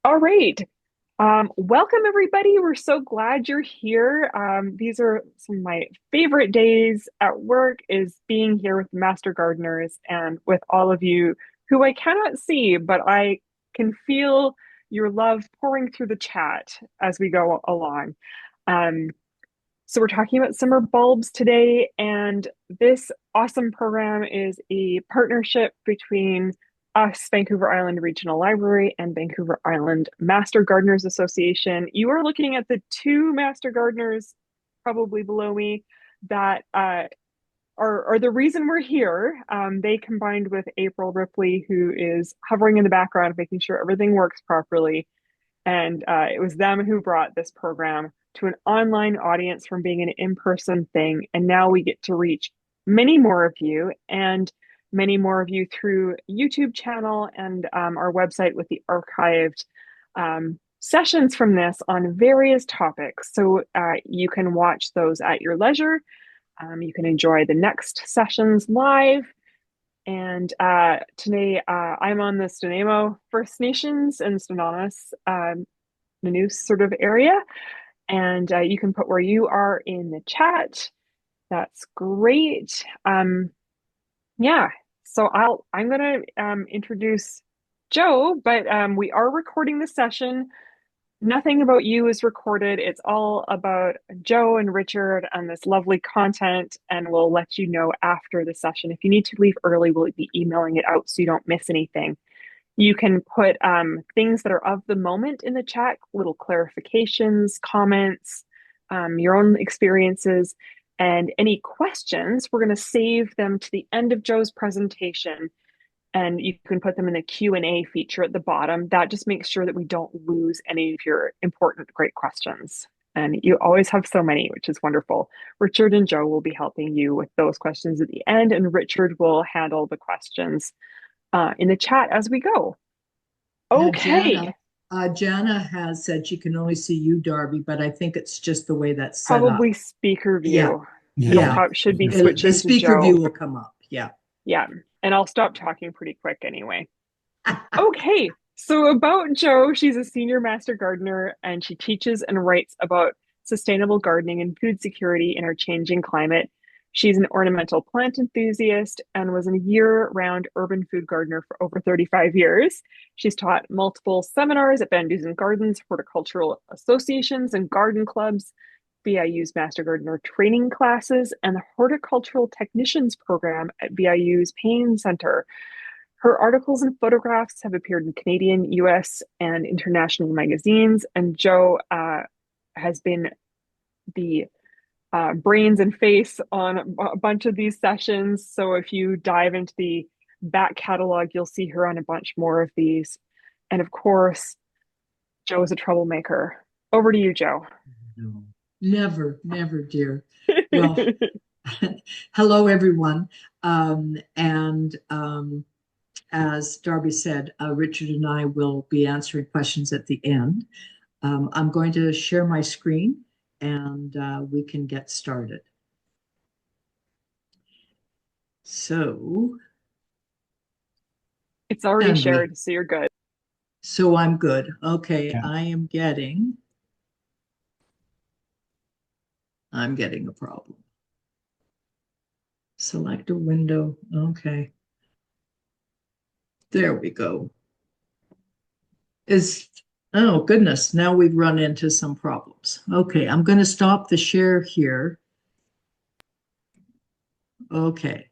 All right. Welcome everybody. We're so glad you're here. These are some of my favorite days at work is being here with the Master Gardeners and with all of you who I cannot see, but I can feel your love pouring through the chat as we go along. Um, so we're talking about summer bulbs today, and this awesome program is a partnership between us, Vancouver Island Regional Library, and Vancouver Island Master Gardeners Association. You are looking at the two Master Gardeners probably below me that are the reason we're here. They combined with April Ripley, who is hovering in the background, making sure everything works properly. And it was them who brought this program to an online audience from being an in-person thing. And now we get to reach many more of you and many more of you through YouTube channel and our website with the archived sessions from this on various topics. So you can watch those at your leisure. You can enjoy the next sessions live. And today I'm on the Stanemo First Nations and Stanonis Nanoose sort of area. And you can put where you are in the chat. That's great. Yeah, so I'm gonna introduce Joe, but we are recording the session. Nothing about you is recorded. It's all about Joe and Richard and this lovely content, and we'll let you know after the session. If you need to leave early, we'll be emailing it out so you don't miss anything. You can put things that are of the moment in the chat, little clarifications, comments, your own experiences, and any questions. We're going to save them to the end of Joe's presentation, and you can put them in the Q&A feature at the bottom. That just makes sure that we don't lose any of your important, great questions. And you always have so many, which is wonderful. Richard and Joe will be helping you with those questions at the end, and Richard will handle the questions in the chat as we go. Okay. Jana has said she can only see you, Darby, but I think it's just the way that's set Probably up. speaker Yeah. view. Yeah. Should be The switching to speaker Joe. view will come up. Yeah. Yeah. And I'll stop talking pretty quick anyway. Okay. So about Joe, she's a senior master gardener and she teaches and writes about sustainable gardening and food security in our changing climate. She's an ornamental plant enthusiast and was a year-round urban food gardener for over 35 years. She's taught multiple seminars at Van Dusen Gardens, horticultural associations, and garden clubs, VIU's Master Gardener training classes, and the Horticultural Technicians program at VIU's Payne Center. Her articles and photographs have appeared in Canadian, US, and international magazines, and Joe has been the brains and face on a bunch of these sessions. So if you dive into the back catalog, you'll see her on a bunch more of these. And of course, Joe is a troublemaker. Over to you, Joe. No, never, never, dear. Well, hello, everyone. As Darby said, Richard and I will be answering questions at the end. I'm going to share my screen and we can get started. So it's already shared, so you're good. So I'm good. Okay, Yeah. I'm getting a problem. Select a window. Okay. There we go. Oh goodness, now we've run into some problems. Okay, I'm going to stop the share here. Okay,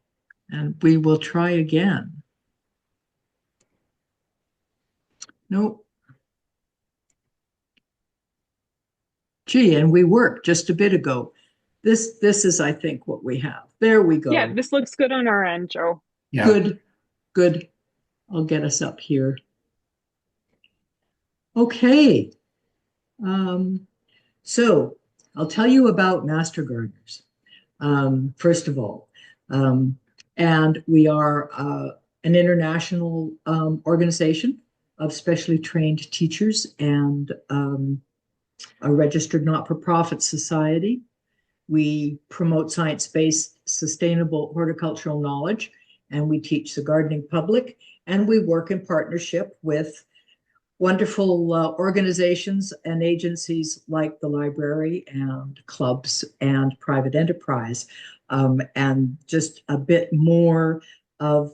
and we will try again. Nope. Gee, and we worked just a bit ago. This is, I think, what we have. There we go. Yeah, this looks good on our end, Joe. Yeah. Good. I'll get us up here. Okay. So I'll tell you about Master Gardeners, first of all. And we are an international organization of specially trained teachers and a registered not-for-profit society. We promote science-based sustainable horticultural knowledge, and we teach the gardening public, and we work in partnership with wonderful organizations and agencies like the library and clubs and private enterprise, and just a bit more of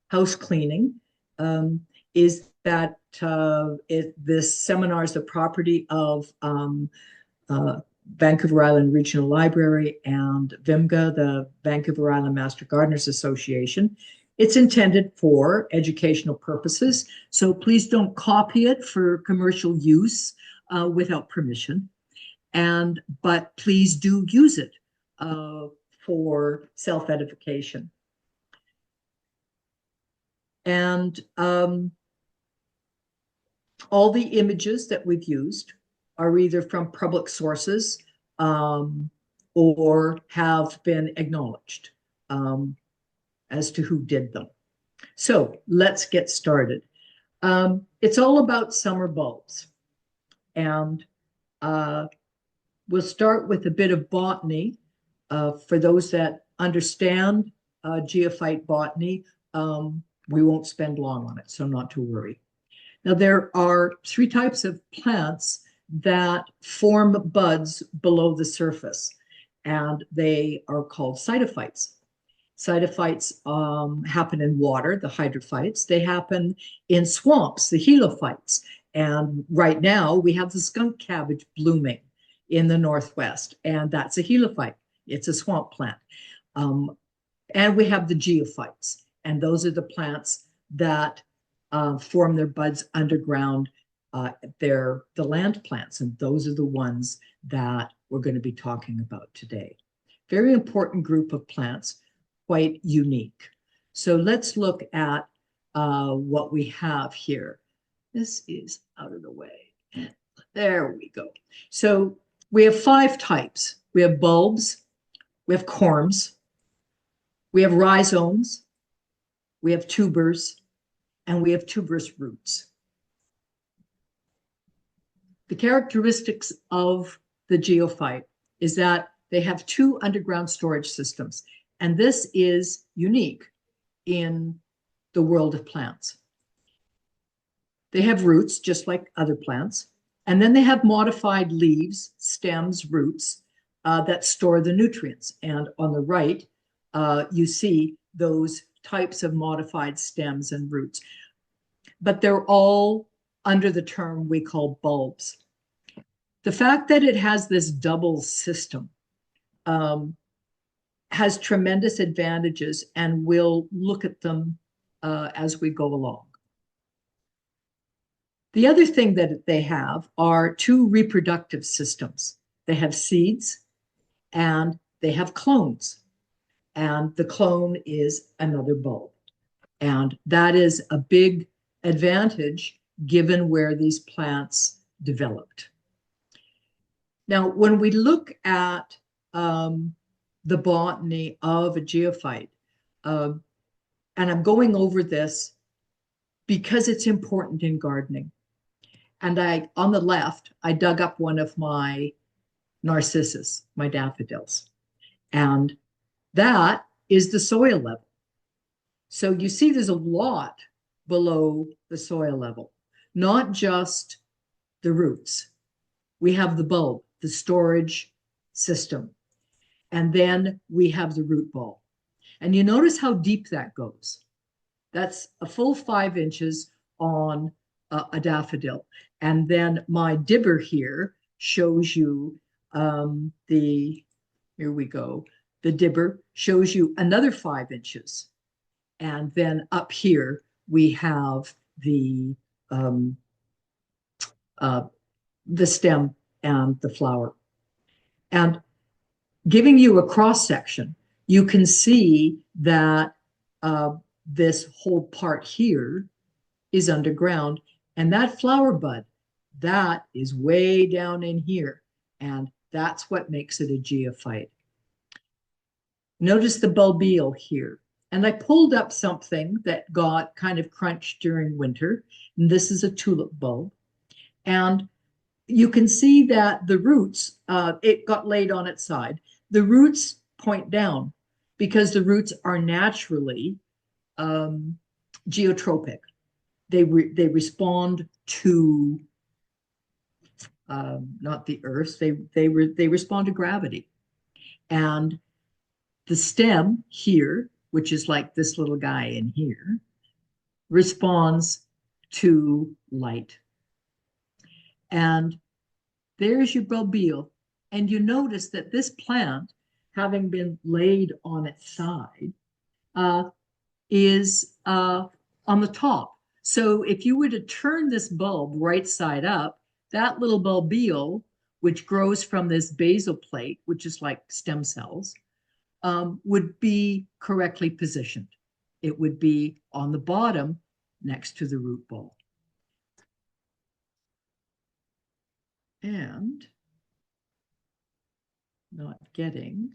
house cleaning, um, is that this seminar is the property of uh, Vancouver Island Regional Library and VIMGA, the Vancouver Island Master Gardeners Association. It's intended for educational purposes, so please don't copy it for commercial use without permission. But please do use it for self-edification. And all the images that we've used are either from public sources or have been acknowledged as to who did them. So let's get started. It's all about summer bulbs. And we'll start with a bit of botany. For those that understand geophyte botany, we won't spend long on it, so not to worry. Now, there are three types of plants that form buds below the surface, and they are called cytophytes. Cytophytes happen in water, the hydrophytes. They happen in swamps, the helophytes. And right now, we have the skunk cabbage blooming in the Northwest, and that's a helophyte. It's a swamp plant. And we have the geophytes, and those are the plants that form their buds underground. They're the land plants, and those are the ones that we're going to be talking about today. Very important group of plants, quite unique. So let's look at what we have here. This is out of the way. There we go. So we have 5 types. We have bulbs, we have corms, we have rhizomes, we have tubers, and we have tuberous roots. The characteristics of the geophyte is that they have 2 underground storage systems, and this is unique in the world of plants. They have roots, just like other plants, and then they have modified leaves, stems, roots that store the nutrients. And on the right, you see those types of modified stems and roots. But they're all under the term we call bulbs. The fact that it has this double system has tremendous advantages, and we'll look at them as we go along. The other thing that they have are 2 reproductive systems. They have seeds and they have clones. And the clone is another bulb. And that is a big advantage given where these plants developed. Now, when we look at the botany of a geophyte, and I'm going over this because it's important in gardening. And on the left, I dug up one of my narcissus, my daffodils. And that is the soil level. So you see there's a lot below the soil level, not just the roots. We have the bulb, the storage system, and then we have the root ball. And you notice how deep that goes. That's a full 5 inches on a daffodil. And then my dibber here shows you here we go. The dibber shows you another 5 inches. And then up here, we have the stem and the flower. And giving you a cross section, you can see that this whole part here is underground, and that flower bud, that is way down in here, and that's what makes it a geophyte. Notice the bulbule here, and I pulled up something that got kind of crunched during winter, and this is a tulip bulb, and you can see that the roots, it got laid on its side. The roots point down because the roots are naturally geotropic. they respond to not the earth, they respond to gravity. And the stem here, which is like this little guy in here, responds to light. And there's your bulbule. And you notice that this plant, having been laid on its side, uh, is on the top. So if you were to turn this bulb right side up, that little bulbule, which grows from this basal plate, which is like stem cells, would be correctly positioned. It would be on the bottom next to the root ball. And not getting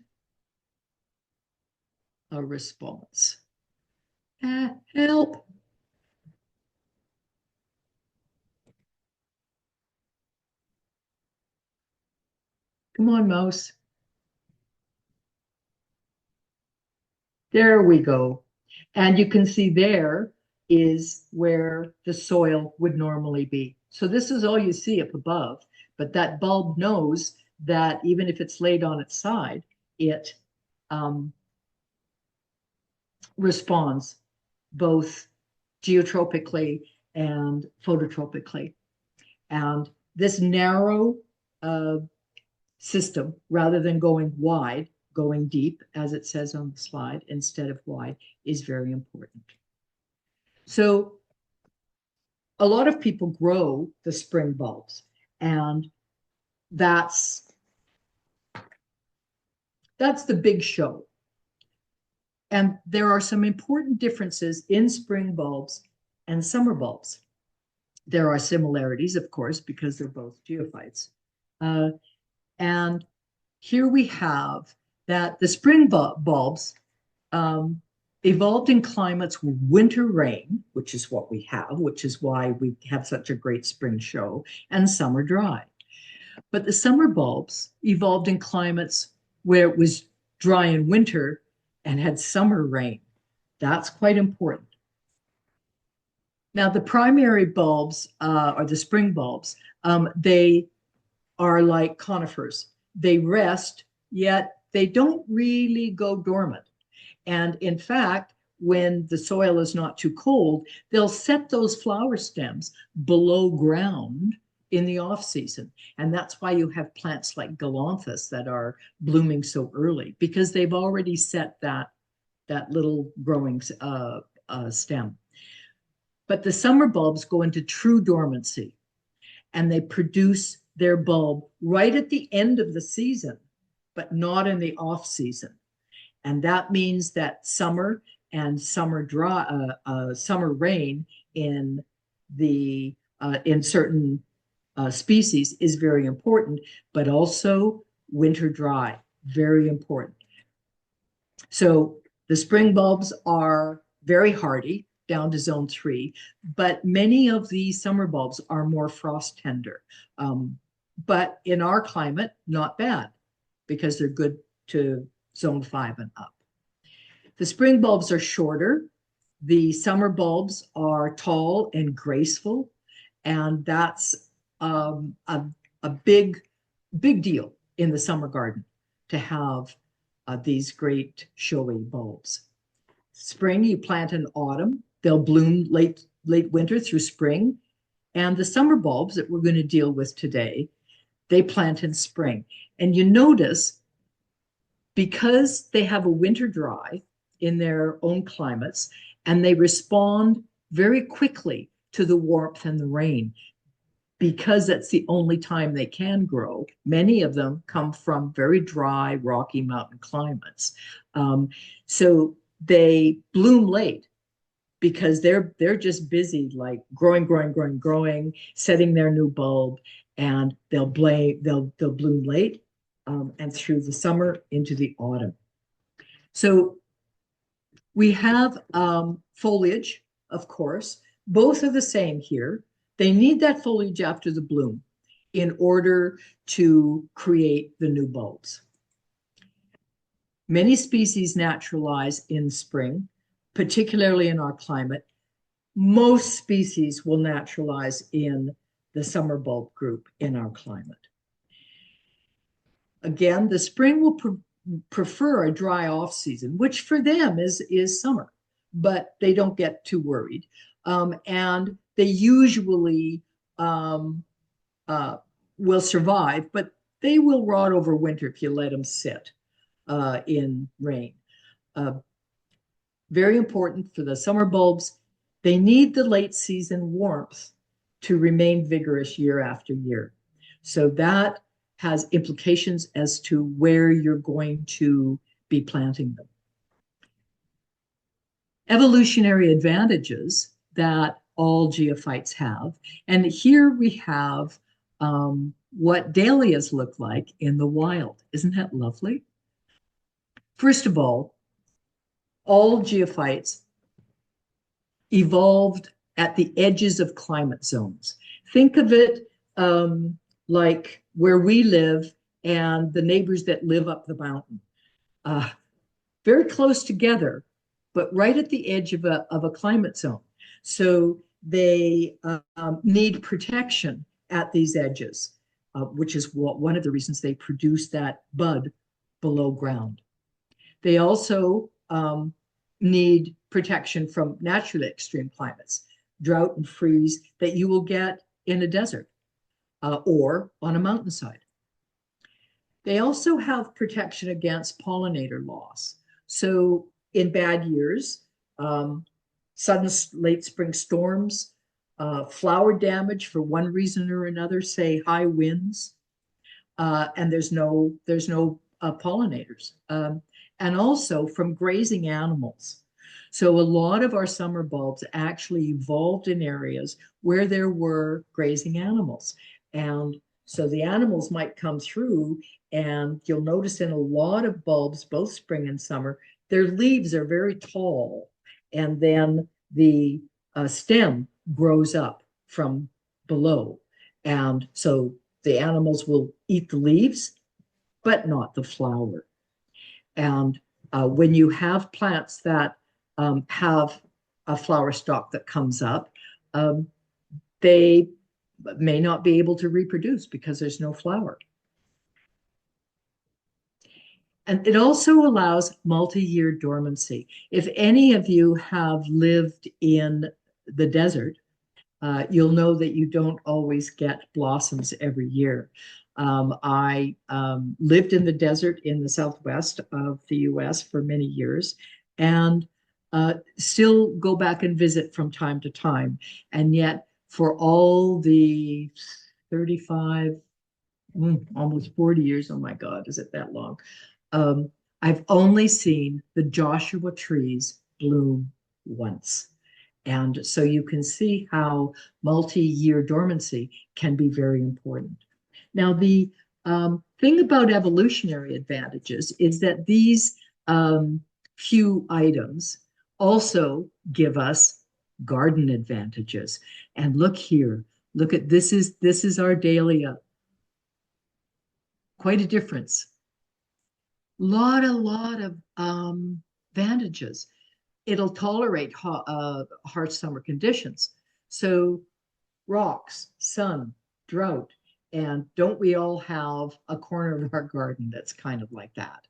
a response. Help. Come on, mouse. There we go. And you can see there is where the soil would normally be. So this is all you see up above, but that bulb knows that even if it's laid on its side, it responds both geotropically and phototropically. And this narrow system, rather than going wide, going deep, as it says on the slide, instead of wide, is very important. So a lot of people grow the spring bulbs, and that's the big show. And there are some important differences in spring bulbs and summer bulbs. There are similarities, of course, because they're both geophytes. And here we have that the spring bulbs evolved in climates with winter rain, which is what we have, which is why we have such a great spring show, and summer dry. But the summer bulbs evolved in climates where it was dry in winter and had summer rain. That's quite important. Now, the primary bulbs, or the spring bulbs, they are like conifers. They rest, yet they don't really go dormant. And in fact, when the soil is not too cold, they'll set those flower stems below ground in the off season. And that's why you have plants like galanthus that are blooming so early, because they've already set that little growing stem. But the summer bulbs go into true dormancy, and they produce their bulb right at the end of the season, but not in the off season. And that means that summer and summer rain in certain species is very important, but also winter dry, very important. So the spring bulbs are very hardy, down to zone 3, but many of the summer bulbs are more frost tender. But in our climate, not bad, because they're good to zone 5 and up. The spring bulbs are shorter. The summer bulbs are tall and graceful, and that's a big deal in the summer garden to have these great showy bulbs. Spring, you plant in autumn. They'll bloom late winter through spring. And the summer bulbs that we're going to deal with today, they plant in spring. And you notice, because they have a winter dry in their own climates, and they respond very quickly to the warmth and the rain, because that's the only time they can grow. Many of them come from very dry, rocky mountain climates. So they bloom late because they're just busy, like growing, setting their new bulb, and they'll bloom late, and through the summer into the autumn. So we have foliage, of course. Both are the same here. They need that foliage after the bloom in order to create the new bulbs. Many species naturalize in spring, particularly in our climate. Most species will naturalize in the summer bulb group in our climate. Again, the spring will prefer a dry off season, which for them is summer, but they don't get too worried. And they usually uh, will survive, but they will rot over winter if you let them sit in rain. Uh, Very important for the summer bulbs, they need the late season warmth to remain vigorous year after year. So that has implications as to where you're going to be planting them. Evolutionary advantages that all geophytes have. And here we have what dahlias look like in the wild. Isn't that lovely? First of all geophytes evolved at the edges of climate zones. Think of it like where we live and the neighbors that live up the mountain. Uh, Very close together, but right at the edge of a climate zone. So they need protection at these edges, which is one of the reasons they produce that bud below ground. They also need protection from naturally extreme climates, drought and freeze that you will get in a desert or on a mountainside. They also have protection against pollinator loss. So in bad years, sudden late spring storms, flower damage for one reason or another, say high winds, and there's no pollinators, and also from grazing animals. So a lot of our summer bulbs actually evolved in areas where there were grazing animals, and so the animals might come through, and you'll notice in a lot of bulbs, both spring and summer, their leaves are very tall, and then the stem grows up from below, and so the animals will eat the leaves, but not the flower. And when you have plants that have a flower stalk that comes up, they may not be able to reproduce because there's no flower. And it also allows multi-year dormancy. If any of you have lived in the desert, you'll know that you don't always get blossoms every year. I lived in the desert in the southwest of the US for many years, and still go back and visit from time to time. And yet, for all the 35, almost 40 years, oh my God, is it that long? I've only seen the Joshua trees bloom once. And so you can see how multi-year dormancy can be very important. Now, the thing about evolutionary advantages is that these few items also give us garden advantages. And look here, look at this is our dahlia. Quite a difference. Lot of advantages. It'll tolerate harsh summer conditions. So rocks, sun, drought, and don't we all have a corner of our garden that's kind of like that?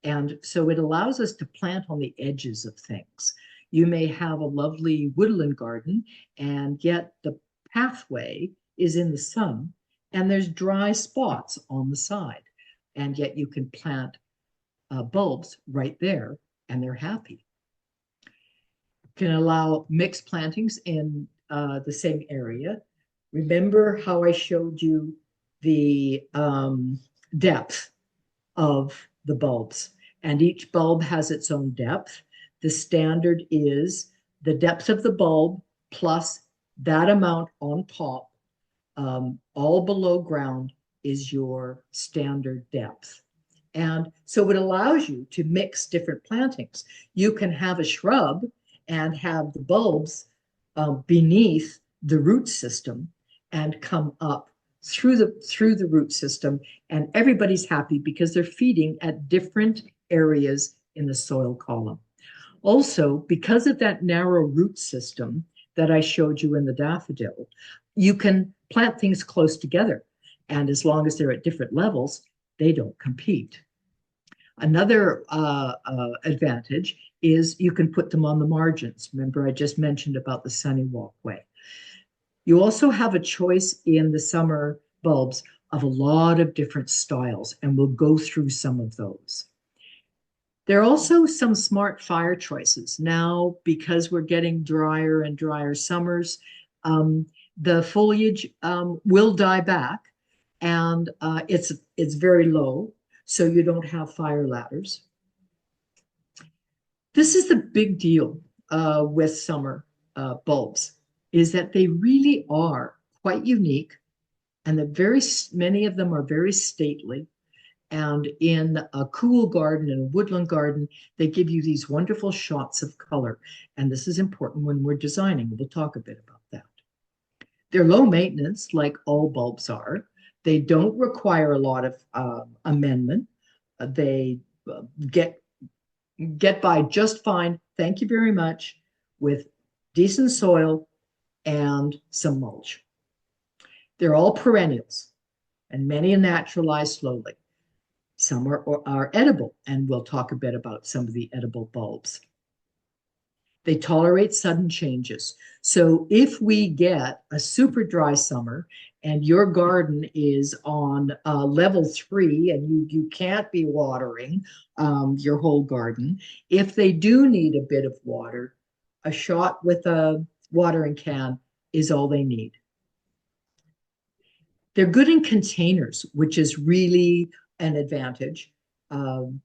And so it allows us to plant on the edges of things. You may have a lovely woodland garden, and yet the pathway is in the sun, and there's dry spots on the side, and yet you can plant bulbs right there, and they're happy. Can allow mixed plantings in the same area. Remember how I showed you the depth of the bulbs, and each bulb has its own depth. The standard is the depth of the bulb plus that amount on top, all below ground is your standard depth. And so it allows you to mix different plantings. You can have a shrub and have the bulbs beneath the root system and come up through the root system, and everybody's happy because they're feeding at different areas in the soil column. Also, because of that narrow root system that I showed you in the daffodil, you can plant things close together. And as long as they're at different levels, they don't compete. Another advantage is you can put them on the margins. Remember, I just mentioned about the sunny walkway. You also have a choice in the summer bulbs of a lot of different styles, and we'll go through some of those. There are also some smart fire choices. Now, because we're getting drier and drier summers, um, the foliage will die back, and it's very low, so you don't have fire ladders. This is the big deal with summer bulbs, is that they really are quite unique, and that very many of them are very stately. And in a cool garden and a woodland garden, they give you these wonderful shots of color. And this is important when we're designing. We'll talk a bit about that. They're low maintenance, like all bulbs are. They don't require a lot of amendment. They get get by just fine. Thank you very much with decent soil and some mulch. They're all perennials, and many are naturalized slowly. Some are edible, and we'll talk a bit about some of the edible bulbs. They tolerate sudden changes. So if we get a super dry summer and your garden is on level 3 and you can't be watering your whole garden, if they do need a bit of water, a shot with a watering can is all they need. They're good in containers, which is really an advantage. Um,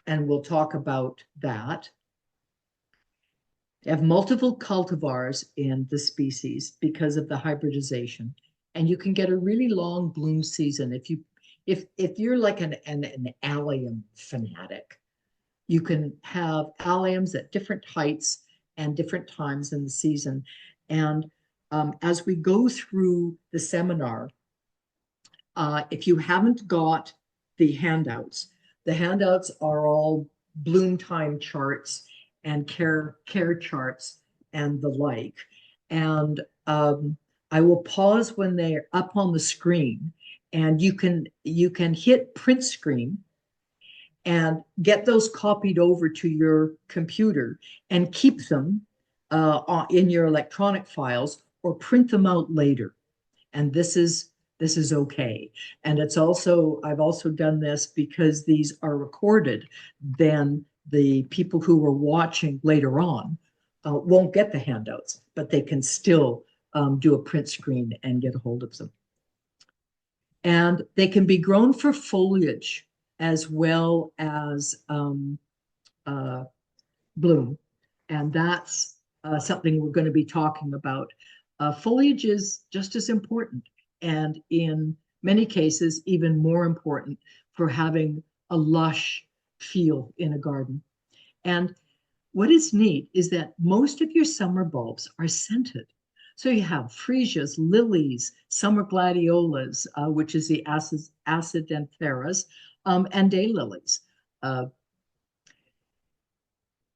and we'll talk about that. They have multiple cultivars in the species because of the hybridization, and you can get a really long bloom season if you're like an allium fanatic. You can have alliums at different heights and different times in the season. And as we go through the seminar, if you haven't got the handouts are all bloom time charts and care charts and the like. And I will pause when they're up on the screen, and you can hit print screen and get those copied over to your computer and keep them in your electronic files or print them out later. And this is okay. And I've also done this because these are recorded. Then the people who are watching later on won't get the handouts, but they can still do a print screen and get a hold of them. And they can be grown for foliage as well as uh, bloom. And that's something we're going to be talking about. Foliage is just as important, and in many cases, even more important for having a lush feel in a garden. And what is neat is that most of your summer bulbs are scented. So you have freesias, lilies, summer gladiolas, which is the acidantheras, and daylilies. Uh,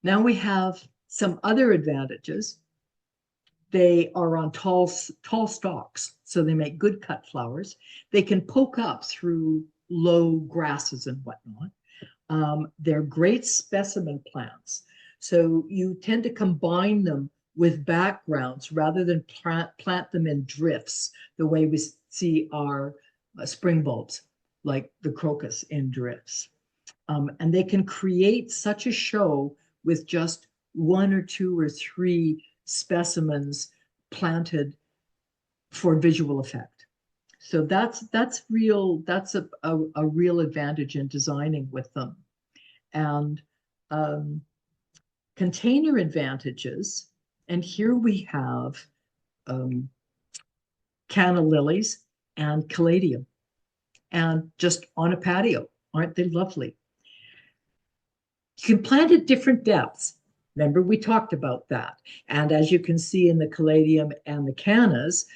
Now we have some other advantages. They are on tall stalks, so they make good cut flowers. They can poke up through low grasses and whatnot. They're great specimen plants. So you tend to combine them with backgrounds rather than plant them in drifts, the way we see our spring bulbs, like the crocus in drifts. And they can create such a show with just one or two or three specimens planted for visual effect. So that's real. That's a real advantage in designing with them. And um, container advantages. And here we have um, canna lilies and caladium, and just on a patio. Aren't they lovely? You can plant at different depths. Remember, we talked about that. And as you can see in the caladium and the cannas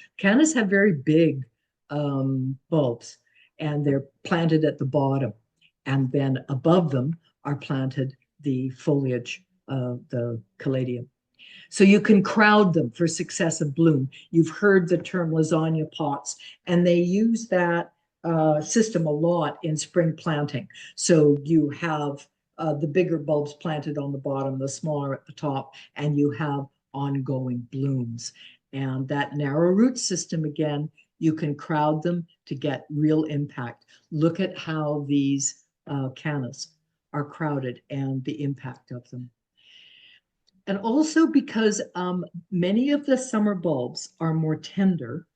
have very big bulbs, and they're planted at the bottom. And then above them are planted the foliage the caladium. So you can crowd them for successive bloom. You've heard the term lasagna pots, and they use that system a lot in spring planting. So you have the bigger bulbs planted on the bottom, the smaller at the top, and you have ongoing blooms. And that narrow root system, again, you can crowd them to get real impact. Look at how these cannas are crowded and the impact of them. And also because many of the summer bulbs are more tender,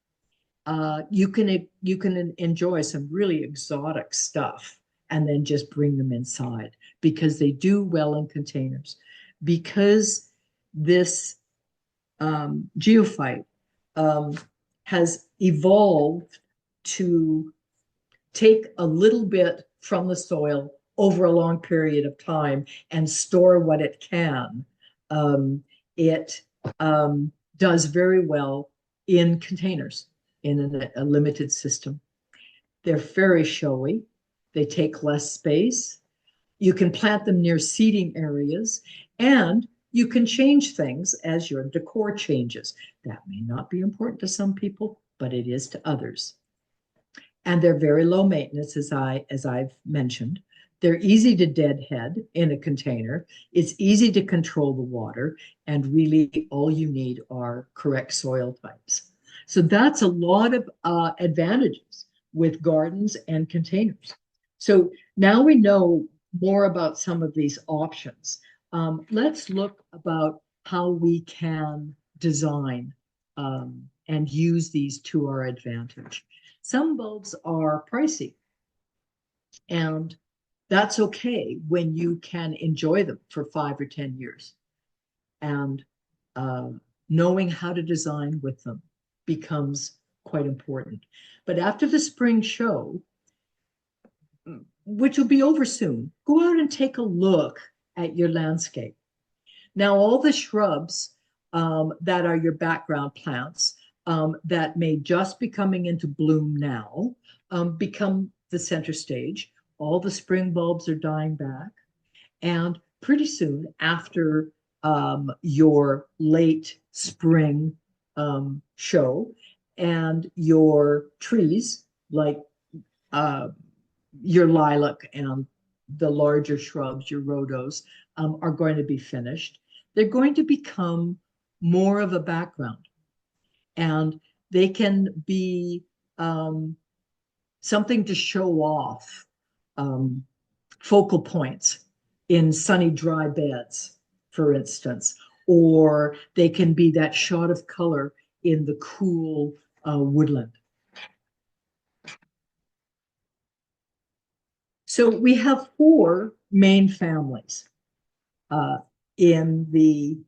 you can enjoy some really exotic stuff and then just bring them inside because they do well in containers. Because this geophyte um, has evolved to take a little bit from the soil over a long period of time and store what it can, it does very well in containers in a limited system. They're very showy. They take less space. You can plant them near seating areas, and you can change things as your decor changes. That may not be important to some people, but it is to others. And they're very low maintenance, as I've mentioned. They're easy to deadhead in a container. It's easy to control the water, and really all you need are correct soil types. So that's a lot of advantages with gardens and containers. So now we know more about some of these options. Let's look about how we can design and use these to our advantage. Some bulbs are pricey, and that's okay when you can enjoy them for 5 or 10 years. And uh, knowing how to design with them becomes quite important. But after the spring show, which will be over soon, go out and take a look at your landscape. Now, all the shrubs that are your background plants that may just be coming into bloom now become the center stage. All the spring bulbs are dying back. And pretty soon after your late spring show, and your trees, like uh, your lilac and the larger shrubs, your rhodos, are going to be finished. They're going to become more of a background, and they can be something to show off, um, focal points in sunny, dry beds, for instance, or they can be that shot of color in the cool woodland. So we have four main families uh, in the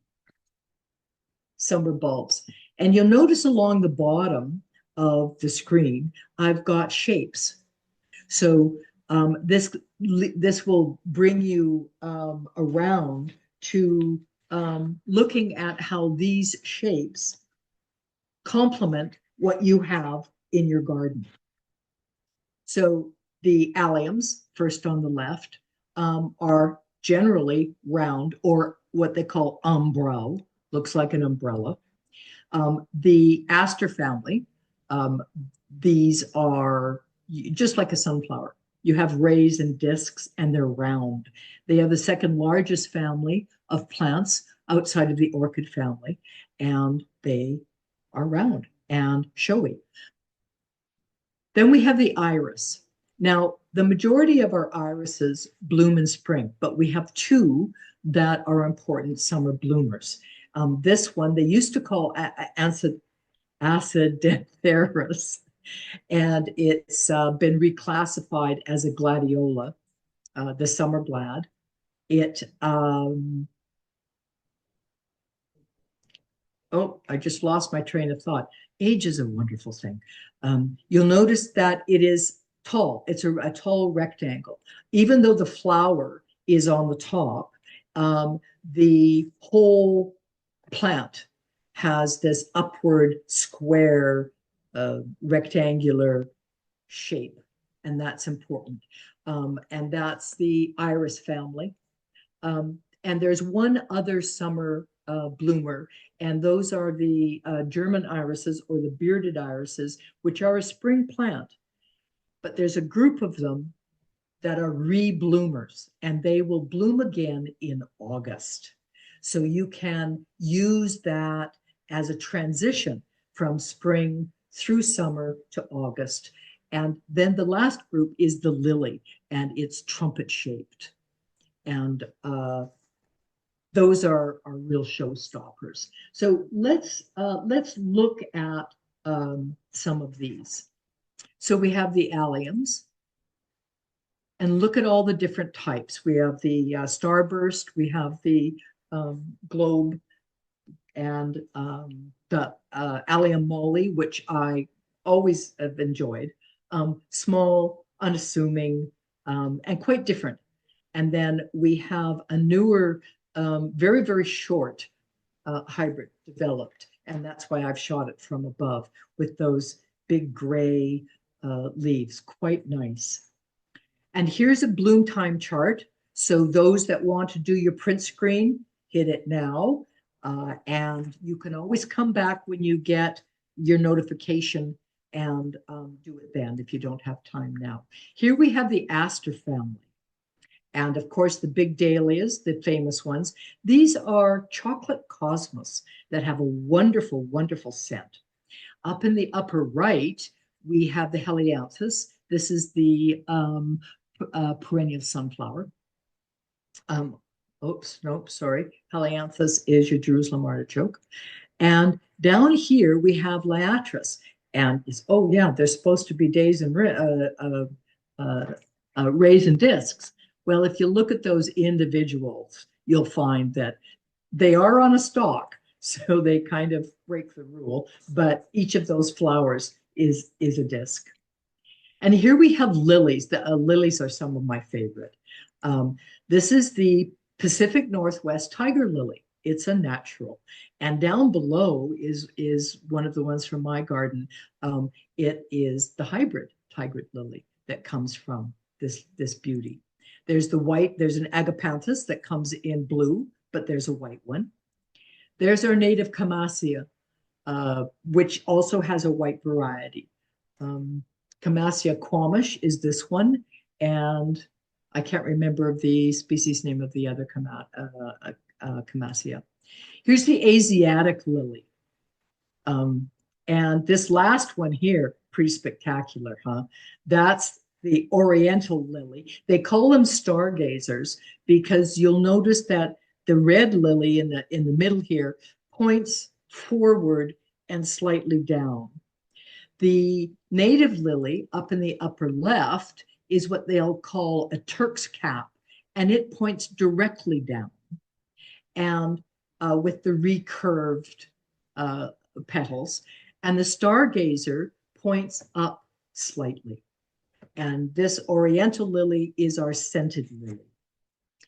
summer bulbs. And you'll notice along the bottom of the screen, I've got shapes. So this will bring you around to looking at how these shapes complement what you have in your garden. So the alliums, first on the left, are generally round, or what they call umbrel, looks like an umbrella. The aster family, these are just like a sunflower. You have rays and discs, and they're round. They are the second largest family of plants outside of the orchid family, and they are round and showy. Then we have the iris. Now, the majority of our irises bloom in spring, but we have two that are important summer bloomers. This one they used to call Acidiferous, and it's been reclassified as a gladiola, the summer glad. It Oh, I just lost my train of thought. Age is a wonderful thing. You'll notice that it is tall. It's a tall rectangle. Even though the flower is on the top, the whole plant has this upward square, rectangular shape, and that's important. And that's the iris family. And there's one other summer bloomer, and those are the German irises or the bearded irises, which are a spring plant. But there's a group of them that are re-bloomers, and they will bloom again in August. So you can use that as a transition from spring through summer to August. And then the last group is the lily, and it's trumpet shaped. And those are real showstoppers. So let's look at some of these. So we have the alliums, and look at all the different types. We have the starburst, we have the globe, and the allium molly, which I always have enjoyed. Small, unassuming, and quite different. And then we have a newer, very, very short hybrid developed. And that's why I've shot it from above with those big gray leaves. Quite nice. And here's a bloom time chart. So those that want to do your print screen, hit it now. And you can always come back when you get your notification and do it then if you don't have time now. Here we have the aster family. And of course, the big dahlias, the famous ones. These are chocolate cosmos that have a wonderful, wonderful scent. Up in the upper right, we have the helianthus. This is the perennial sunflower. Oops, nope, sorry. Helianthus is your Jerusalem artichoke. And down here we have liatris. And it's, oh yeah, they're supposed to be days and rays and discs. Well, if you look at those individuals, you'll find that they are on a stalk, so they kind of break the rule. But each of those flowers is a disc. And here we have lilies. The lilies are some of my favorite. This is the Pacific Northwest tiger lily. It's a natural. And down below is one of the ones from my garden. It is the hybrid tiger lily that comes from this beauty. There's the white, there's an agapanthus that comes in blue, but there's a white one. There's our native camassia, which also has a white variety. Camassia quamish is this one, and I can't remember the species name of the other camassia. Here's the Asiatic lily. And this last one here, pretty spectacular, huh? That's the Oriental lily. They call them stargazers because you'll notice that the red lily in the middle here points forward and slightly down. The native lily up in the upper left is what they'll call a Turk's cap, and it points directly down. And with the recurved petals, and the stargazer points up slightly. And this Oriental lily is our scented lily.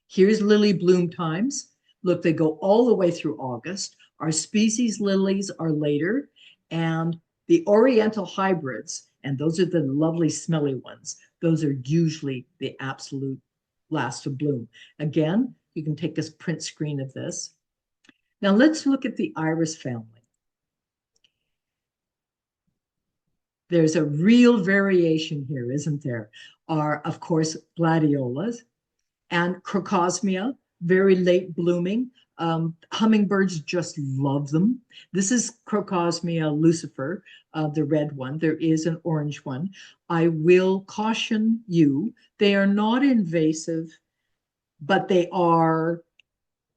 Here's lily bloom times. Look, they go all the way through August. Our species lilies are later, and the Oriental hybrids, and those are the lovely smelly ones, those are usually the absolute last to bloom. Again, you can take a print screen of this. Now let's look at the iris family. There's a real variation here, isn't there? Are, of course, gladiolas and crocosmia, very late blooming. Hummingbirds just love them. This is Crocosmia lucifer, the red one. There is an orange one. I will caution you, they are not invasive, but they are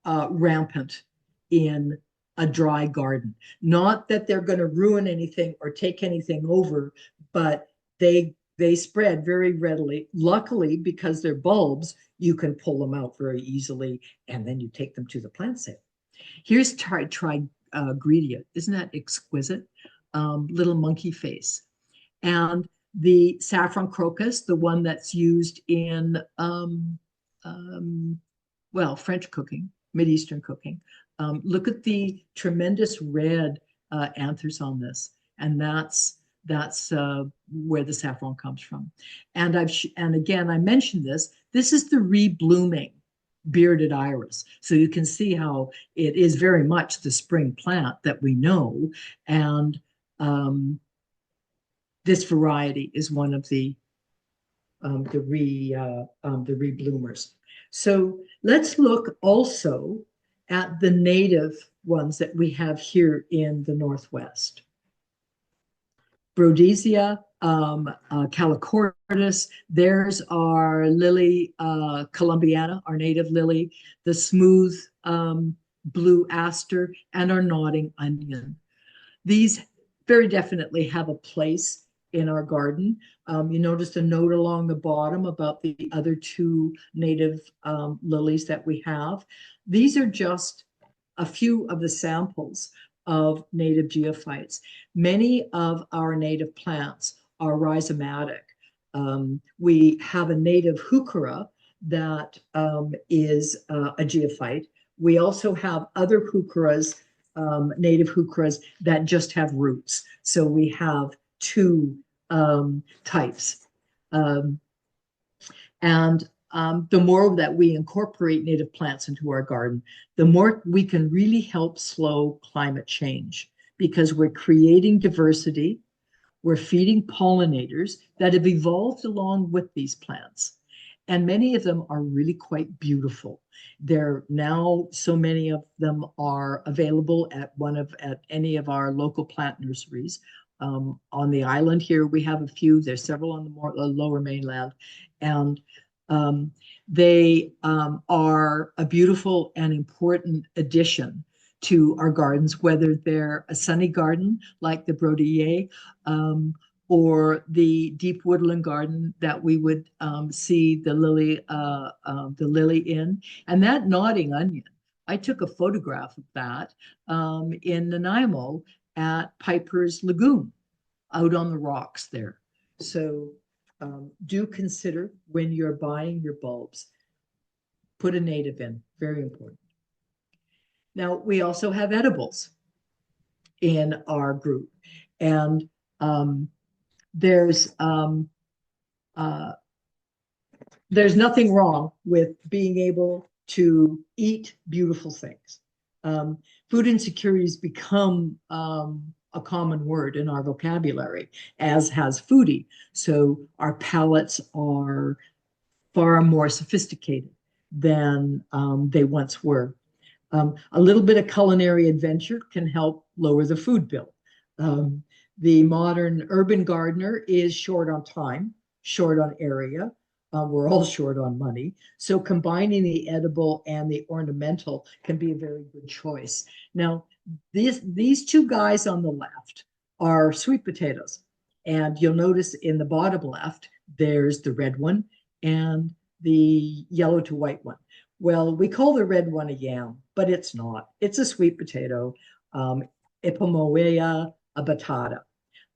rampant in a dry garden. Not that they're going to ruin anything or take anything over, but they spread very readily. Luckily, because they're bulbs, you can pull them out very easily, and then you take them to the plant sale. Here's Greedia. Isn't that exquisite? Little monkey face. And the saffron crocus, the one that's used in, well, French cooking, Mideastern cooking. Look at the tremendous red anthers on this, and that's where the saffron comes from. And again, I mentioned this. This is the reblooming bearded iris. So you can see how it is very much the spring plant that we know. And um, this variety is one of the rebloomers. So let's look also at the native ones that we have here in the Northwest. Rhodesia, calicornis. There's our lily, columbiana, our native lily, the smooth blue aster, and our nodding onion. These very definitely have a place in our garden. You noticed a note along the bottom about the other two native lilies that we have. These are just a few of the samples of native geophytes. Many of our native plants are rhizomatic. We have a native heuchera that is a geophyte. We also have other heucheras, native heucheras that just have roots. So we have two types. Um, and the more that we incorporate native plants into our garden, the more we can really help slow climate change because we're creating diversity, we're feeding pollinators that have evolved along with these plants. And many of them are really quite beautiful. There now, so many of them are available at any of our local plant nurseries. On the island here, we have a few. There's several on the lower mainland, and um, they are a beautiful and important addition to our gardens, whether they're a sunny garden like the Brodier, or the deep woodland garden that we would see the lily in. And that nodding onion, I took a photograph of that in Nanaimo at Piper's Lagoon out on the rocks there. So do consider when you're buying your bulbs, put a native in, very important. Now, we also have edibles in our group. And there's uh, there's nothing wrong with being able to eat beautiful things. Food insecurities become a common word in our vocabulary, as has foodie. So our palates are far more sophisticated than they once were. A little bit of culinary adventure can help lower the food bill. Um, the modern urban gardener is short on time, short on area. We're all short on money. So combining the edible and the ornamental can be a very good choice. Now, these two guys on the left are sweet potatoes. And you'll notice in the bottom left, there's the red one and the yellow to white one. Well, we call the red one a yam, but it's not. It's a sweet potato, Ipomoea abatata.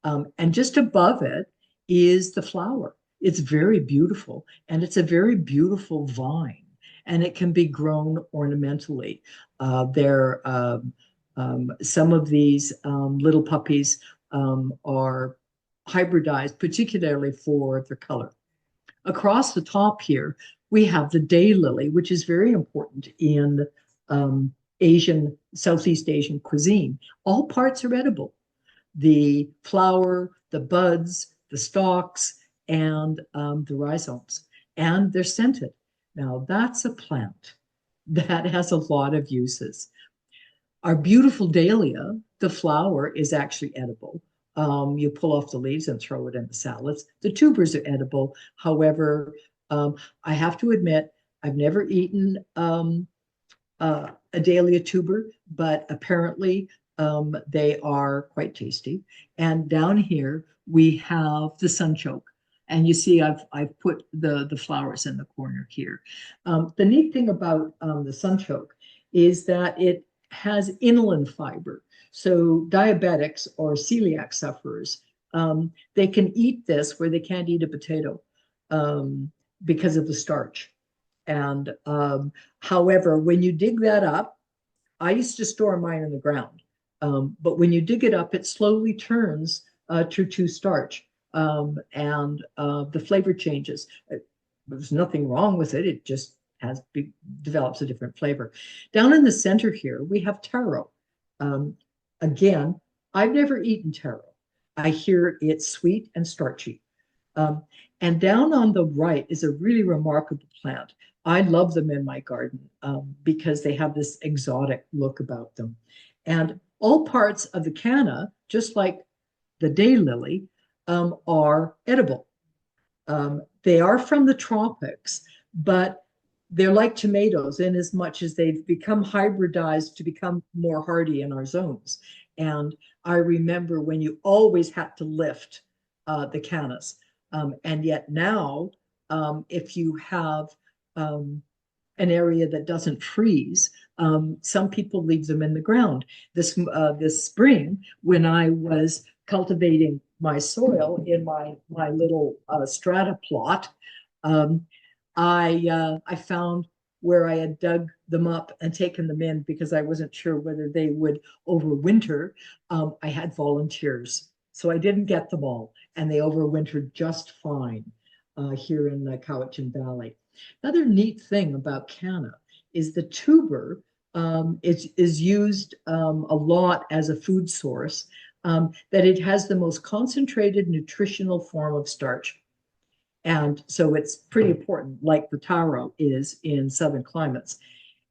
And just above it is the flower. It's very beautiful, and it's a very beautiful vine, and it can be grown ornamentally. Some of these little puppies are hybridized, particularly for their color. Across the top here, we have the daylily, which is very important in Southeast Asian cuisine. All parts are edible. The flower, the buds, the stalks, and the rhizomes. And they're scented. Now, that's a plant that has a lot of uses. Our beautiful dahlia, the flower is actually edible. You pull off the leaves and throw it in the salads. The tubers are edible. However, I have to admit, I've never eaten a dahlia tuber, but apparently they are quite tasty. And down here we have the sunchoke. And you see, I've put the flowers in the corner here. The neat thing about the sunchoke is that it has inulin fiber. So diabetics or celiac sufferers, they can eat this where they can't eat a potato because of the starch. And however, when you dig that up, I used to store mine in the ground. But when you dig it up, it slowly turns to starch, and the flavor changes. There's nothing wrong with it. It just has develops a different flavor. Down in the center here, we have taro. Um, Again, I've never eaten taro. I hear it's sweet and starchy. Um, and down on the right is a really remarkable plant. I love them in my garden because they have this exotic look about them. And all parts of the canna, just like the daylily, are edible. They are from the tropics, but they're like tomatoes in as much as they've become hybridized to become more hardy in our zones. And I remember when you always had to lift the cannas. And yet now, if you have an area that doesn't freeze, some people leave them in the ground. This spring, when I was cultivating my soil in my little strata plot, um, I found where I had dug them up and taken them in because I wasn't sure whether they would overwinter. I had volunteers, so I didn't get them all, and they overwintered just fine here in the Cowichan Valley. Another neat thing about canna is the tuber is used a lot as a food source, that it has the most concentrated nutritional form of starch. And so it's pretty important, like the taro is in southern climates.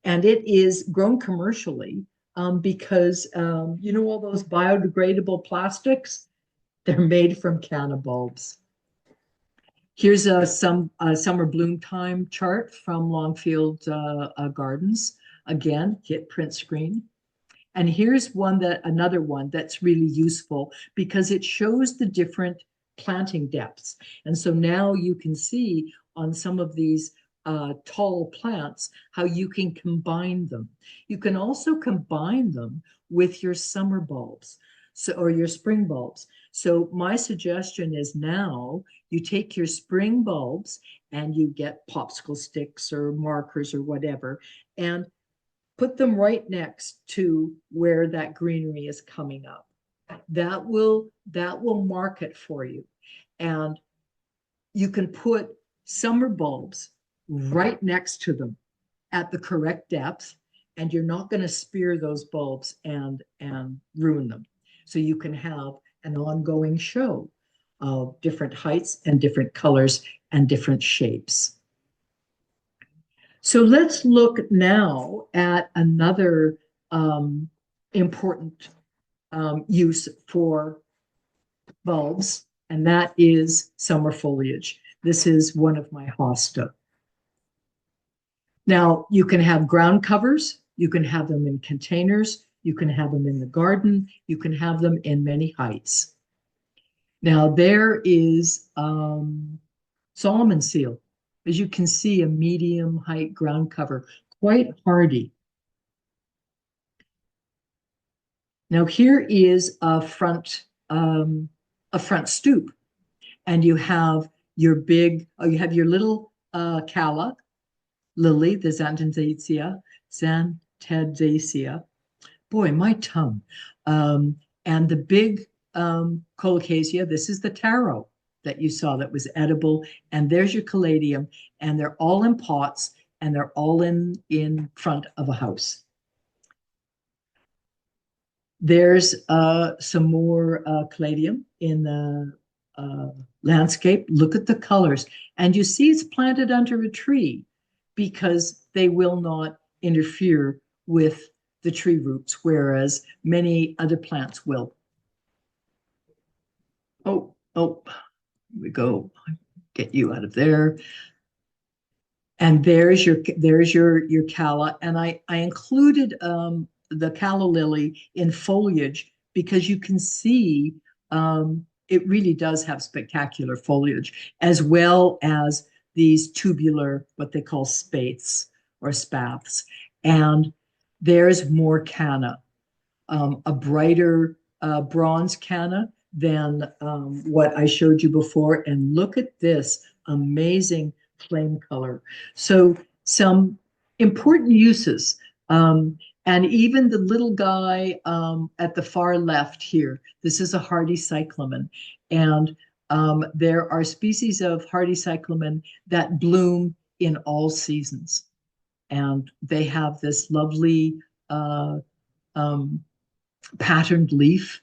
And it is grown commercially because, you know, all those biodegradable plastics, they're made from canna bulbs. Here's some summer bloom time chart from Longfield Gardens. Again, hit print screen. And here's another one that's really useful because it shows the different planting depths. And so now you can see on some of these tall plants how you can combine them. You can also combine them with your summer bulbs, or your spring bulbs. So my suggestion is now you take your spring bulbs and you get popsicle sticks or markers or whatever, and put them right next to where that greenery is coming up. That will mark it for you. And you can put summer bulbs right next to them at the correct depth, and you're not going to spear those bulbs and ruin them. So you can have an ongoing show of different heights and different colors and different shapes. So let's look now at another important use for bulbs, and that is summer foliage. This is one of my hosta. Now, you can have ground covers, you can have them in containers, you can have them in the garden, you can have them in many heights. Now, there is Solomon seal. As you can see, a medium height ground cover, quite hardy. Now here is a front stoop, and you have your you have your little calla lily, the Zantedeschia. Boy, my tongue. And the big colocasia. This is the taro that you saw that was edible, and there's your caladium, and they're all in pots, and they're all in front of a house. There's some more caladium in the landscape. Look at the colors. And you see it's planted under a tree because they will not interfere with the tree roots, whereas many other plants will. Oh, here we go. Get you out of there. And there's your calla. And I included the calla lily in foliage because you can see it really does have spectacular foliage, as well as these tubular, what they call spathes or spaths. And there's more canna, a brighter bronze canna than what I showed you before. And look at this amazing flame color. So some important uses. And even the little guy at the far left here, this is a hardy cyclamen. And there are species of hardy cyclamen that bloom in all seasons. and they have this lovely uh, um, patterned leaf,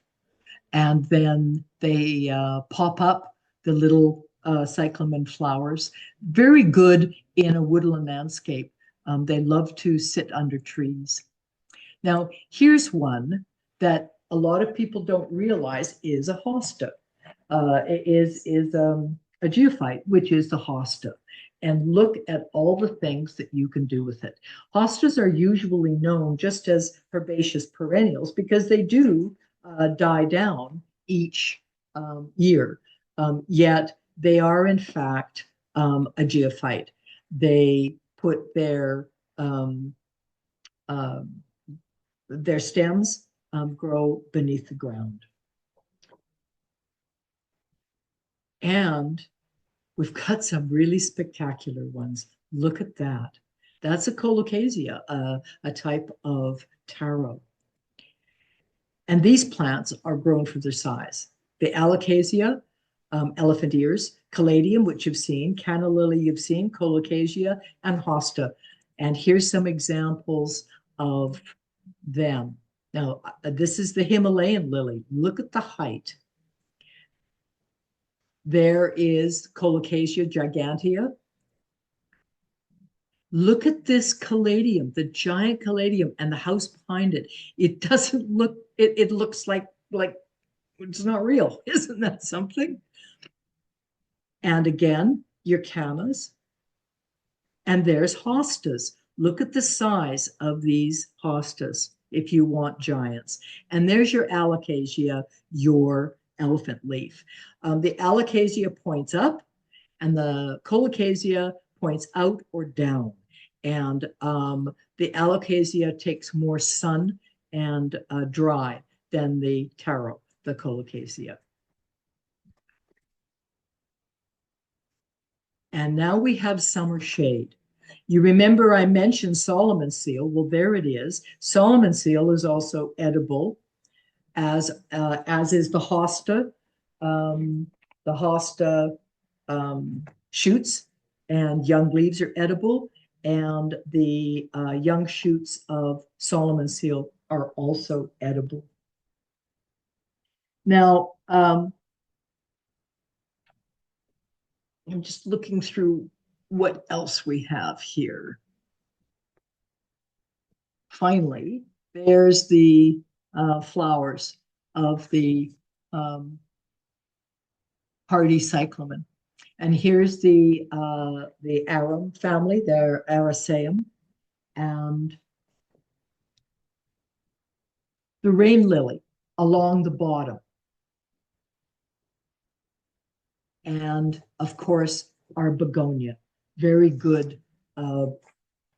and then they pop up the little cyclamen flowers. Very good in a woodland landscape. They love to sit under trees. Now, here's one that a lot of people don't realize is a hosta. Is a geophyte, which is the hosta. And look at all the things that you can do with it. Hostas are usually known just as herbaceous perennials because they do die down each year. Yet they are, in fact, a geophyte. They put um, uh, their stems grow beneath the ground. And we've got some really spectacular ones. Look at that. That's a colocasia, a type of taro. And these plants are grown for their size. The alocasia, elephant ears, caladium, which you've seen, canna lily you've seen, colocasia, and hosta. And here's some examples of them. Now, this is the Himalayan lily. Look at the height. There is Colocasia gigantea. Look at this caladium, the giant caladium, and the house behind it. It doesn't look, it looks like it's not real. Isn't that something? And again, your cannas. And there's hostas. Look at the size of these hostas if you want giants. And there's your alocasia, your elephant leaf. The alocasia points up and the colocasia points out or down. And the alocasia takes more sun and dry than the taro, the colocasia. And now we have summer shade. You remember I mentioned Solomon seal. Well, there it is. Solomon seal is also edible, as is the hosta. The hosta shoots and young leaves are edible, and the young shoots of Solomon seal are also edible. Now, I'm just looking through what else we have here. Finally, there's the flowers of the hardy cyclamen. And here's the arum family, they're Araceum, and the rain lily along the bottom. And of course, our begonia, very good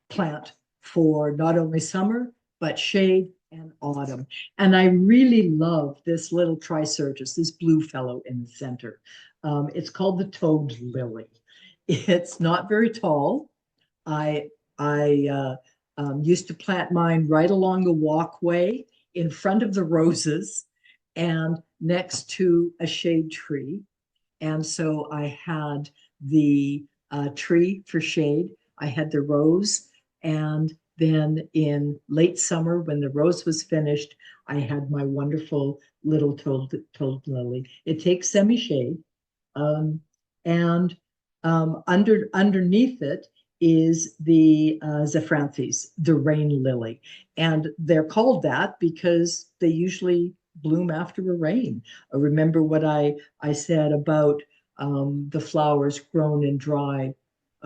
plant for not only summer, but shade and autumn. And I really love this little tricertus, this blue fellow in the center. It's called the toad lily. It's not very tall. I used to plant mine right along the walkway in front of the roses and next to a shade tree. And so I had the tree for shade. I had the rose. And then in late summer, when the rose was finished, I had my wonderful little toad lily. It takes semi-shade. And underneath it is the Zephranthis, the rain lily. And they're called that because they usually bloom after a rain. Remember what I said about the flowers grown in dry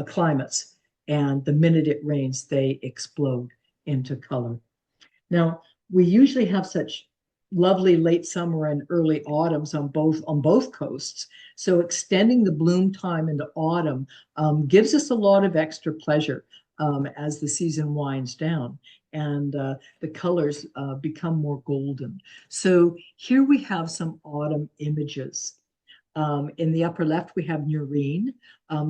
climates. And the minute it rains, they explode into color. Now, we usually have such lovely late summer and early autumns on both coasts. So extending the bloom time into autumn gives us a lot of extra pleasure as the season winds down and the colors become more golden. So here we have some autumn images. In the upper left, we have Nerine.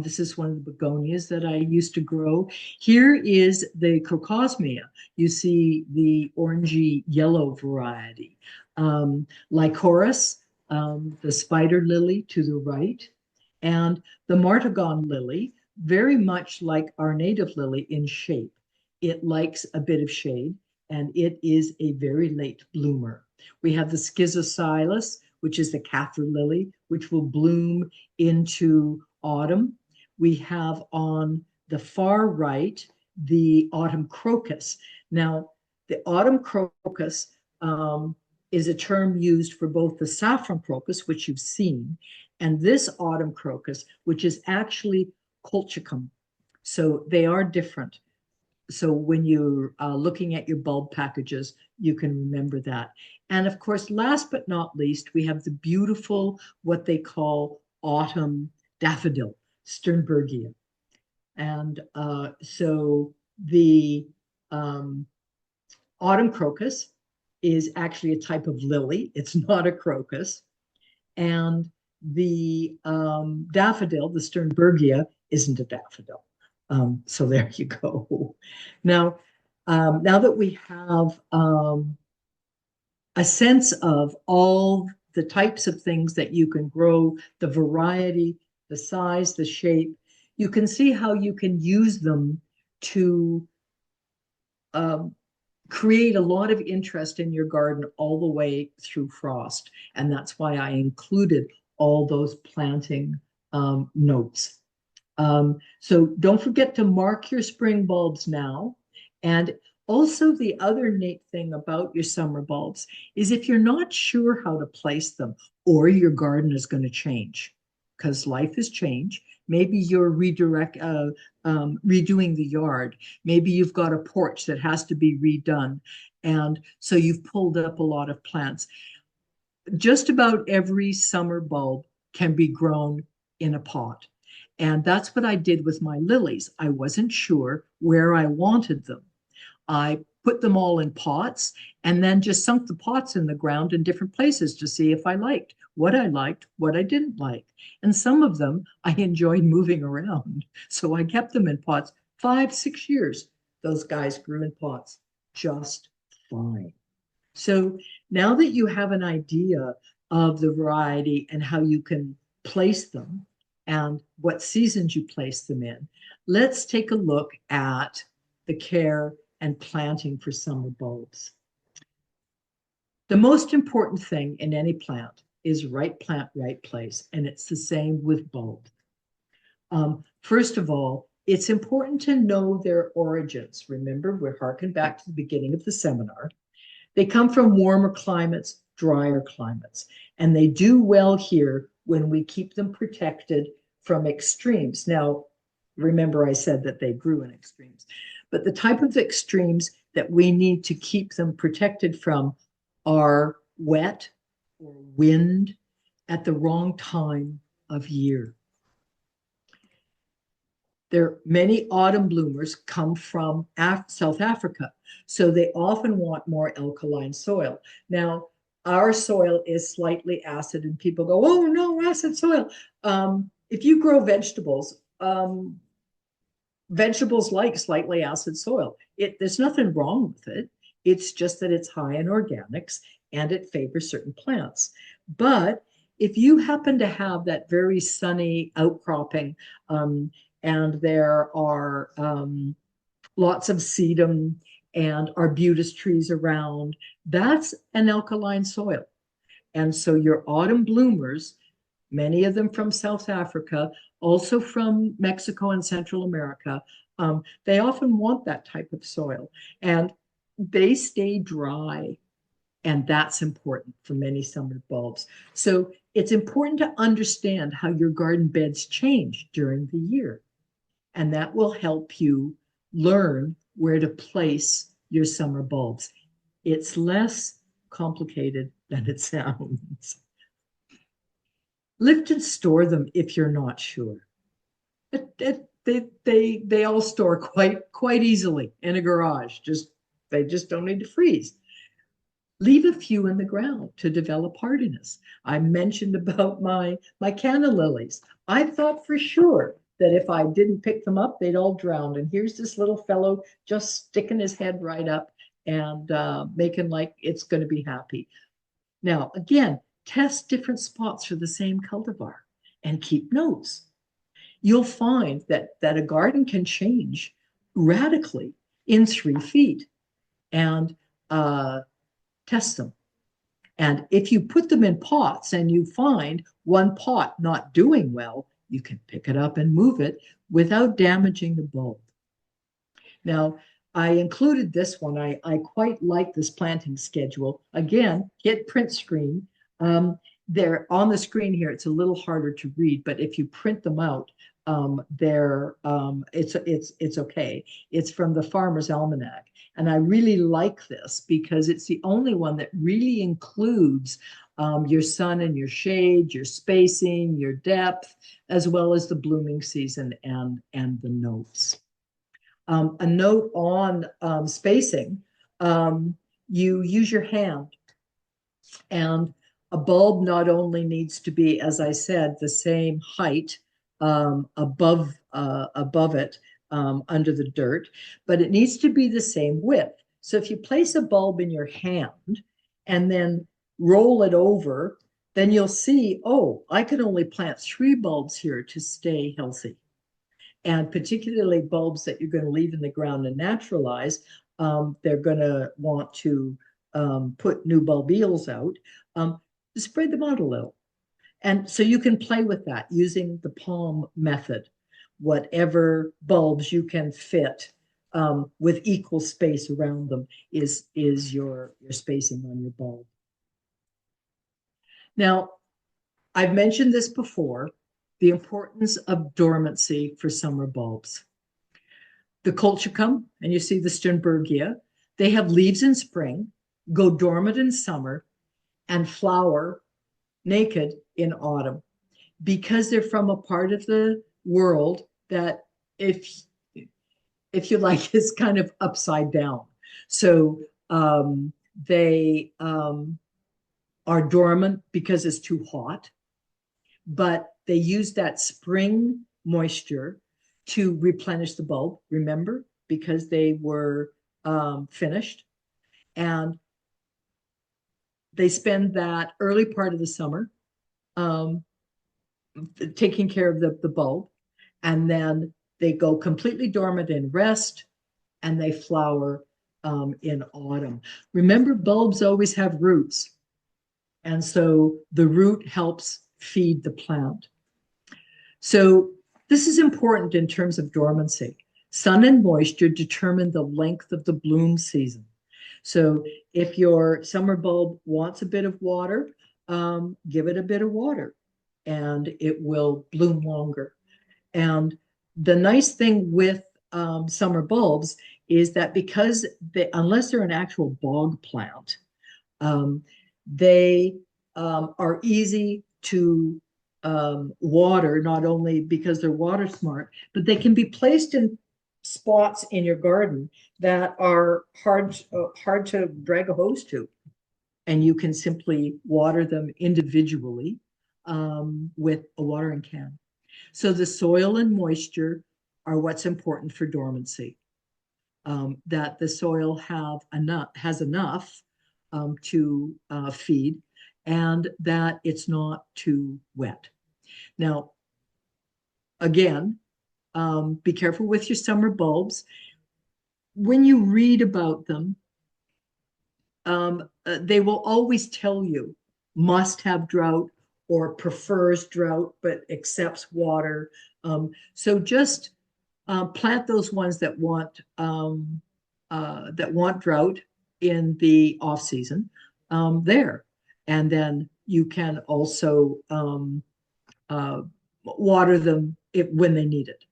This is one of the begonias that I used to grow. Here is the Crocosmia. You see the orangey yellow variety. Lycoris, the spider lily to the right, and the Martagon lily, very much like our native lily in shape. It likes a bit of shade, and it is a very late bloomer. We have the schizocylus, which is the kaffir lily, which will bloom into autumn. We have on the far right the autumn crocus. Now, the autumn crocus is a term used for both the saffron crocus, which you've seen, and this autumn crocus, which is actually colchicum. So they are different. So when you're looking at your bulb packages, you can remember that. And of course, last but not least, we have the beautiful, what they call autumn daffodil, Sternbergia. And so the um, autumn crocus is actually a type of lily. It's not a crocus. And the daffodil, the Sternbergia, isn't a daffodil. So there you go. Now, now that we have a sense of all the types of things that you can grow, the variety, the size, the shape, you can see how you can use them to um, create a lot of interest in your garden all the way through frost. And that's why I included all those planting notes. So don't forget to mark your spring bulbs now. And also the other neat thing about your summer bulbs is if you're not sure how to place them or your garden is going to change because life has changed. Maybe you're redoing the yard. Maybe you've got a porch that has to be redone. And so you've pulled up a lot of plants. Just about every summer bulb can be grown in a pot. And that's what I did with my lilies. I wasn't sure where I wanted them. I put them all in pots and then just sunk the pots in the ground in different places to see if I liked, what I didn't like. And some of them I enjoyed moving around. So I kept them in pots 5, 6 years. Those guys grew in pots just fine. So now that you have an idea of the variety and how you can place them and what seasons you place them in, let's take a look at the care and planting for summer bulbs. The most important thing in any plant is right plant, right place, and it's the same with bulbs. First of all, it's important to know their origins. Remember, we're harking back to the beginning of the seminar. They come from warmer climates, drier climates, and they do well here when we keep them protected from extremes. Now, remember I said that they grew in extremes, but the type of extremes that we need to keep them protected from are wet or wind at the wrong time of year. There many autumn bloomers come from South Africa, so they often want more alkaline soil. Now, our soil is slightly acid, and people go, "Oh no, acid soil." If you grow vegetables, vegetables like slightly acid soil. There's nothing wrong with it. It's just that it's high in organics and it favors certain plants. But if you happen to have that very sunny outcropping, and there are lots of sedum and arbutus trees around, that's an alkaline soil. And so your autumn bloomers, many of them from South Africa, also from Mexico and Central America, they often want that type of soil. And they stay dry. And that's important for many summer bulbs. So it's important to understand how your garden beds change during the year. And that will help you learn where to place your summer bulbs. It's less complicated than it sounds. Lift and store them if you're not sure. They all store quite easily in a garage. They just don't need to freeze. Leave a few in the ground to develop hardiness. I mentioned about my canna lilies. I thought for sure that if I didn't pick them up, they'd all drown. And here's this little fellow just sticking his head right up and making like it's going to be happy. Now, again, test different spots for the same cultivar and keep notes. You'll find that a garden can change radically in 3 feet and test them. And if you put them in pots and you find one pot not doing well, you can pick it up and move it without damaging the bulb. Now, I included this one. I quite like this planting schedule. Again, hit print screen. They're on the screen here. It's a little harder to read, but if you print them out, it's okay. It's from the Farmer's Almanac. And I really like this because it's the only one that really includes your sun and your shade, your spacing, your depth, as well as the blooming season and the notes. A note on spacing, you use your hand, and a bulb not only needs to be, as I said, the same height above it under the dirt, but it needs to be the same width. So if you place a bulb in your hand and then roll it over, then you'll see, oh, I can only plant 3 bulbs here to stay healthy. And particularly bulbs that you're going to leave in the ground and naturalize, they're going to want to put new bulbils out, spread them out a little. And so you can play with that using the palm method. Whatever bulbs you can fit with equal space around them is your spacing on your bulb. Now, I've mentioned this before, the importance of dormancy for summer bulbs. The colchicum, and you see the Sternbergia, they have leaves in spring, go dormant in summer, and flower naked in autumn, because they're from a part of the world that, if you like, is kind of upside down. So they are dormant because it's too hot, but they use that spring moisture to replenish the bulb, remember, because they were finished. And they spend that early part of the summer taking care of the bulb. And then they go completely dormant in rest, and they flower in autumn. Remember, bulbs always have roots. And so the root helps feed the plant. So this is important in terms of dormancy. Sun and moisture determine the length of the bloom season. So if your summer bulb wants a bit of water, give it a bit of water and it will bloom longer. And the nice thing with summer bulbs is that because unless they're an actual bog plant, they are easy to water, not only because they're water smart, but they can be placed in spots in your garden that are hard to drag a hose to. And you can simply water them individually with a watering can. So the soil and moisture are what's important for dormancy. That the soil has enough to feed, and that it's not too wet. Now, again, be careful with your summer bulbs. When you read about them, they will always tell you must have drought or prefers drought but accepts water. So just plant those ones that want drought in the off season there, and then you can also water them when they need it.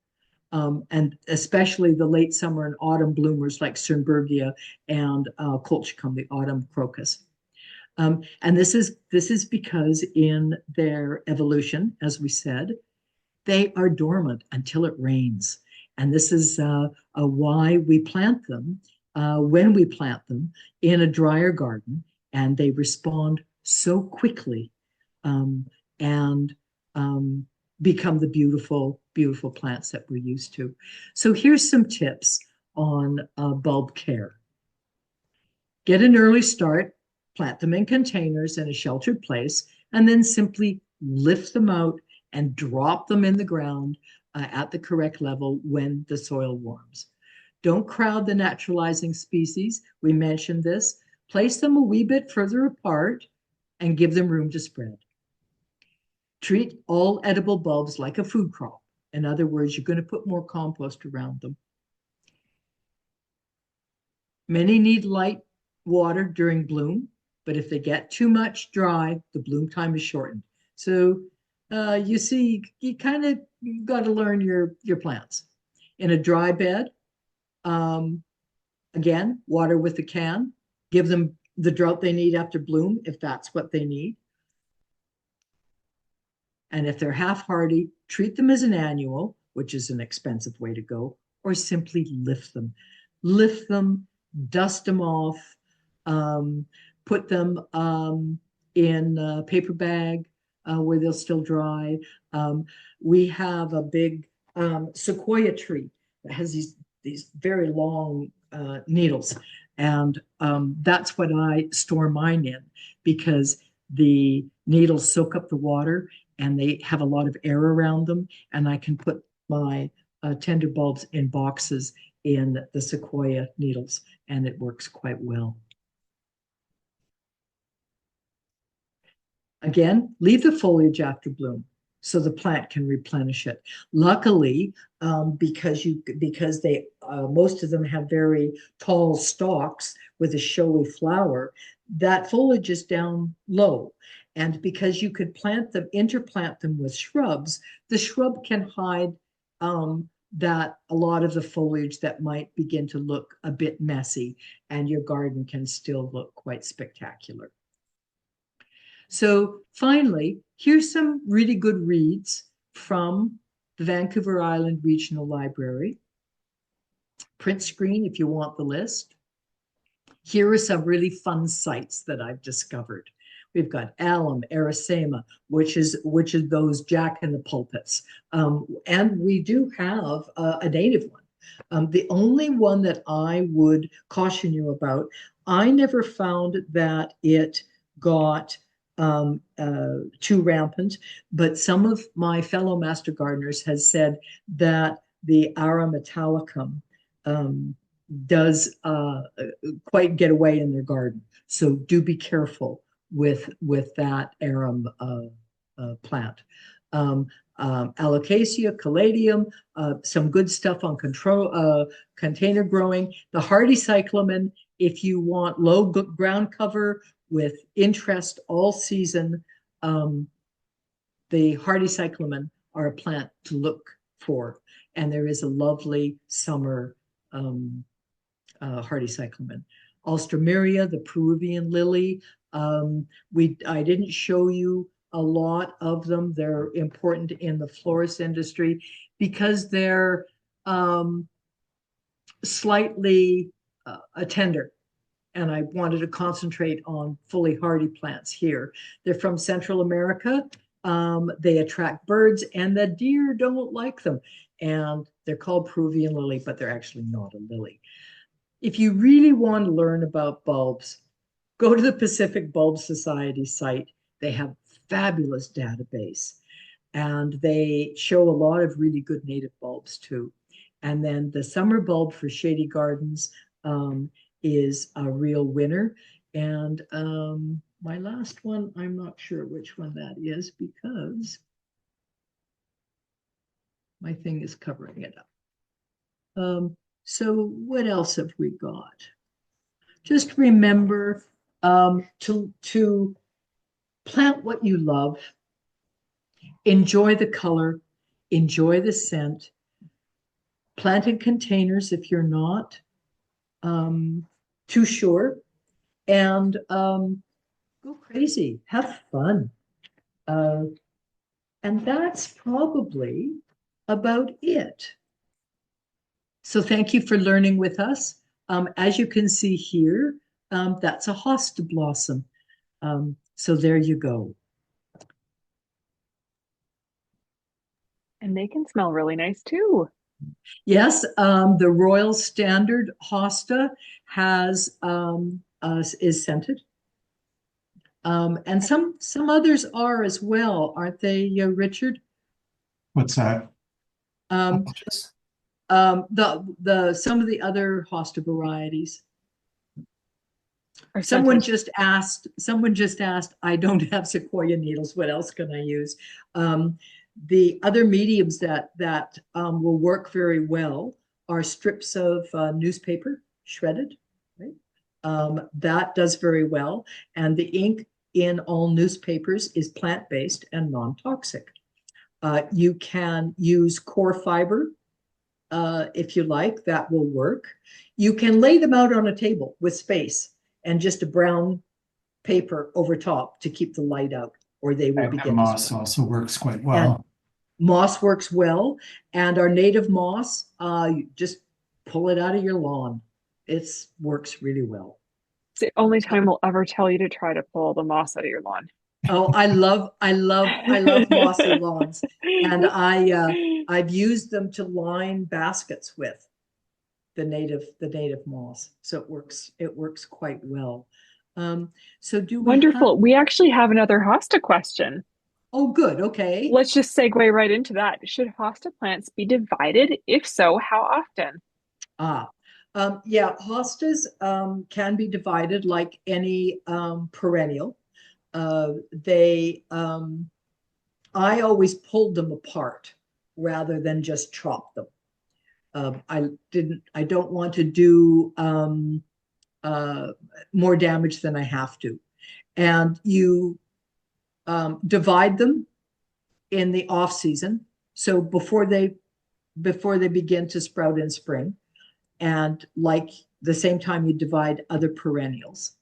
And especially the late summer and autumn bloomers like Sternbergia and colchicum, the autumn crocus. And this is because in their evolution, as we said, they are dormant until it rains. And this is why we plant them when we plant them in a drier garden, and they respond so quickly and become the beautiful, beautiful plants that we're used to. So here's some tips on bulb care. Get an early start, plant them in containers in a sheltered place, and then simply lift them out and drop them in the ground at the correct level when the soil warms. Don't crowd the naturalizing species. We mentioned this. Place them a wee bit further apart and give them room to spread. Treat all edible bulbs like a food crop. In other words, you're going to put more compost around them. Many need light water during bloom, but if they get too much dry, the bloom time is shortened. So you see, you kind of got to learn your plants. In a dry bed, um, again, water with a can, give them the drought they need after bloom if that's what they need. And if they're half hardy, treat them as an annual, which is an expensive way to go, or simply lift them. Lift them, dust them off, um, put them in a paper bag where they'll still dry. We have a big sequoia tree that has these very long needles. And that's what I store mine in because the needles soak up the water and they have a lot of air around them. And I can put my tender bulbs in boxes in the sequoia needles, and it works quite well. Again, leave the foliage after bloom so the plant can replenish it. Luckily, because they most of them have very tall stalks with a showy flower, that foliage is down low. And because you could plant them, interplant them with shrubs, the shrub can hide that a lot of the foliage that might begin to look a bit messy, and your garden can still look quite spectacular. So finally, here's some really good reads from the Vancouver Island Regional Library. Print screen if you want the list. Here are some really fun sites that I've discovered. We've got alum, erythema, which is those jack in the pulpits, and we do have a native one. The only one that I would caution you about, I never found that it got too rampant, but some of my fellow master gardeners has said that the Arum Italicum does quite get away in their garden. So do be careful with that arum plant. Alocasia, caladium, some good stuff on container growing. The hardy cyclamen, if you want low ground cover with interest all season, the hardy cyclamen are a plant to look for. And there is a lovely summer hardy cyclamen. Alstroemeria, the Peruvian lily. I didn't show you a lot of them. They're important in the florist industry because they're slightly tender. And I wanted to concentrate on fully hardy plants here. They're from Central America. They attract birds, and the deer don't like them. And they're called Peruvian lily, but they're actually not a lily. If you really want to learn about bulbs, go to the Pacific Bulb Society site. They have a fabulous database, and they show a lot of really good native bulbs too. And then the summer bulb for shady gardens is a real winner. And my last one, I'm not sure which one that is because my thing is covering it up. So what else have we got? Just remember to plant what you love, enjoy the color, enjoy the scent, plant in containers if you're not too sure, and go crazy, have fun. And that's probably about it. So thank you for learning with us. As you can see here, that's a hosta blossom. So there you go. And they can smell really nice too. Yes, the Royal Standard hosta has is scented. And some others are as well, aren't they, Richard? What's that? Um, The some of the other hosta varieties. Or scented? Someone just asked, I don't have sequoia needles. What else can I use? Um, the other mediums that will work very well are strips of newspaper, shredded, right? That does very well. And the ink in all newspapers is plant-based and non-toxic. You can use core fiber if you like, that will work. You can lay them out on a table with space and just a brown paper over top to keep the light out, or they will And begin to moss sprout. also works quite And well. moss works well. And our native moss, you just pull it out of your lawn. It works really well. It's the only time we'll ever tell you to try to pull the moss out of your lawn. Oh, I love mossy lawns, and I've used them to line baskets with the native moss. So it works quite well. So do we have, Wonderful. We actually have another hosta question. oh, good. Okay. Let's just segue right into that. Should hosta plants be divided? If so, how often? Ah, yeah, hostas can be divided like any perennial. They, I always pulled them apart rather than just chop them. I don't want to do uh, more damage than I have to. And you divide them in the off season, so before they begin to sprout in spring, and like the same time you divide other perennials,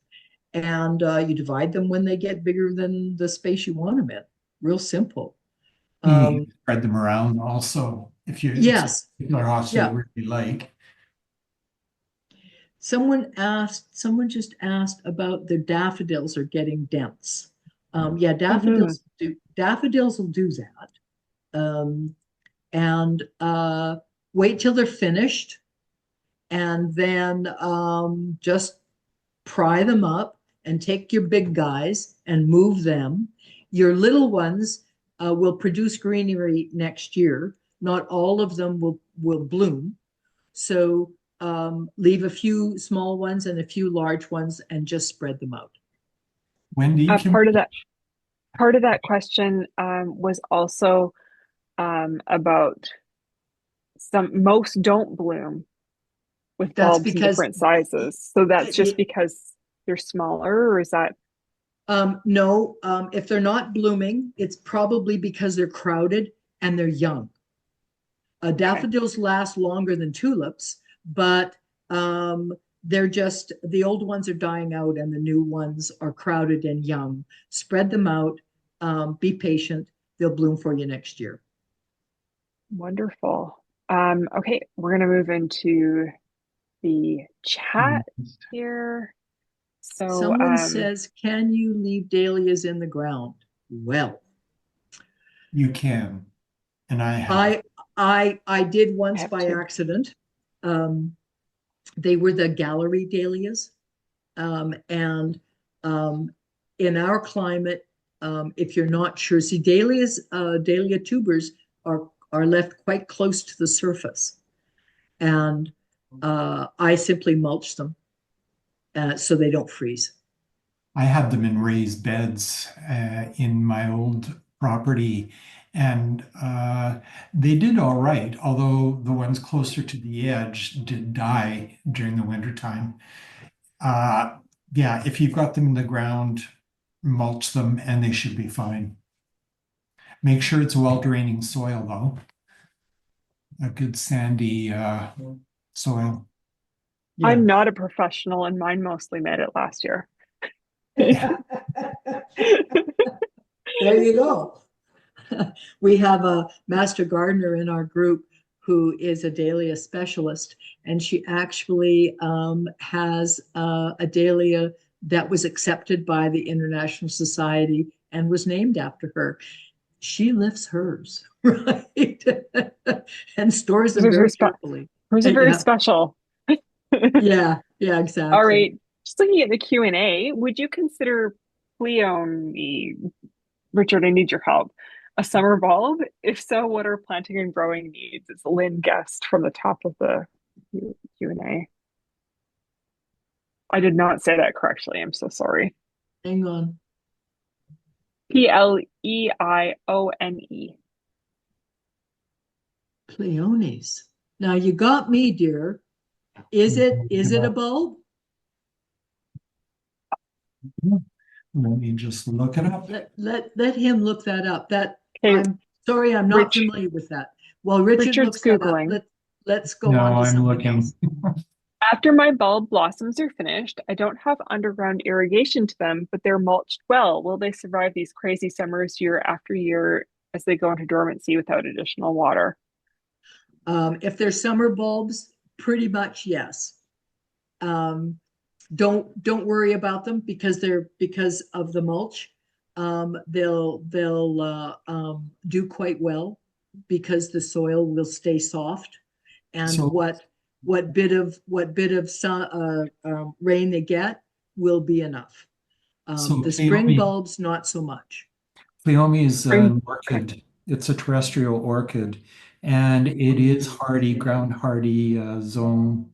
and you divide them when they get bigger than the space you want them in. Real simple. You Um, can spread them around also if it's a yes, particular hosta yeah. you really like. Someone just asked about the daffodils are getting dense. Yeah, Hmm. daffodils will do that. And wait till they're finished, and then just pry them up and take your big guys and move them. Your little ones will produce greenery next year. Not all of them will bloom. So leave a few small ones and a few large ones and just spread them out. Wendy, Uh, can part of that part of that question was also about most don't bloom with That's bulbs in because different sizes. So that's just because they're smaller, or is that no, if they're not blooming, it's probably because they're crowded and they're young. okay? Daffodils last longer than tulips, but um, they're just the old ones are dying out and the new ones are crowded and young. Spread them out. Be patient. They'll bloom for you next year. Wonderful. Okay, we're gonna move into the chat here. So, Someone says, "Can you leave dahlias in the ground?" Well, you can, and I have. I I did I once have by two. accident. Um, they were the gallery dahlias. And in our climate, if you're not sure, see, dahlia tubers are left quite close to the surface. And I simply mulch them so they don't freeze. I had them in raised beds in my old property, and they did all right, although the ones closer to the edge did die during the wintertime. Uh, yeah, if you've got them in the ground, mulch them and they should be fine. Make sure it's well draining soil though, a good sandy soil. Yeah. I'm not a professional, and mine mostly made it last year. There you go. We have a master gardener in our group who is a dahlia specialist, and she actually has a dahlia that was accepted by the International Society and was named after her. She lifts hers, right? And stores Hers them are very very spe carefully. hers are very Yeah, special. yeah, All exactly. right. Just looking at the Q&A, would you consider pleone, Richard, I need your help. A summer bulb? If so, what are planting and growing needs? It's Lynn Guest from the top of the Q&A. I did not say that correctly. I'm so sorry. Hang on. Pleione. Pleones. Now you got me, dear. Is it a bulb? Let me just look it up. Let him look that up. That Okay, I'm sorry, I'm not Rich, familiar with that. While Richard Richard's looks that up, Googling. let's go on No, to I'm something looking. else. After my bulb blossoms are finished, I don't have underground irrigation to them, but they're mulched well. Will they survive these crazy summers year after year as they go into dormancy without additional water? If they're summer bulbs, pretty much yes. Um, don't worry about them because of the mulch. They'll do quite well because the soil will stay soft, and So, what bit of rain they get will be enough. so The spring Cleome, bulbs, not so much. Cleome is Spring. an orchid. It's a terrestrial orchid, and it is hardy, ground hardy zone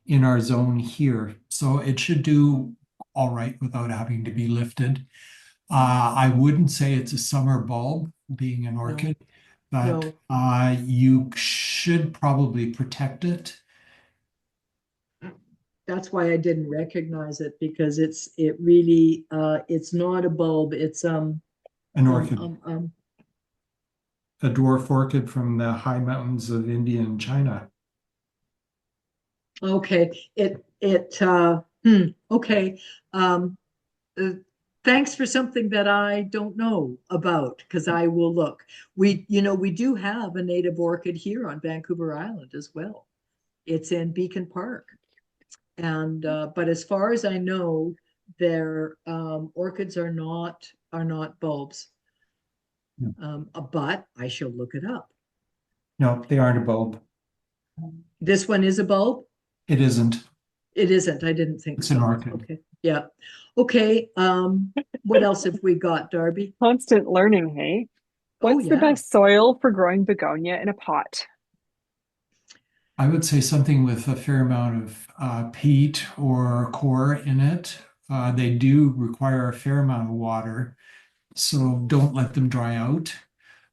in our zone here. So it should do all right without having to be lifted. I wouldn't say it's a summer bulb, being an No, orchid, but no, you should probably protect it. that's why I didn't recognize it because it really it's not a bulb. It's An um orchid, um um. a dwarf orchid from the high mountains of India and China. Okay, okay. Um, uh, Thanks for something that I don't know about because I will look. We do have a native orchid here on Vancouver Island as well. It's in Beacon Park, and but as far as I know, their orchids are not bulbs. No, But I shall look it up. no, they aren't a bulb. This one is a bulb. It isn't. It isn't. I didn't think It's an so. orchid. Okay. Yeah. Okay. What else have we got, Darby? Constant learning, hey? Oh What's the yeah. best soil for growing begonia in a pot? I would say something with a fair amount of peat or core in it. They do require a fair amount of water, so don't let them dry out.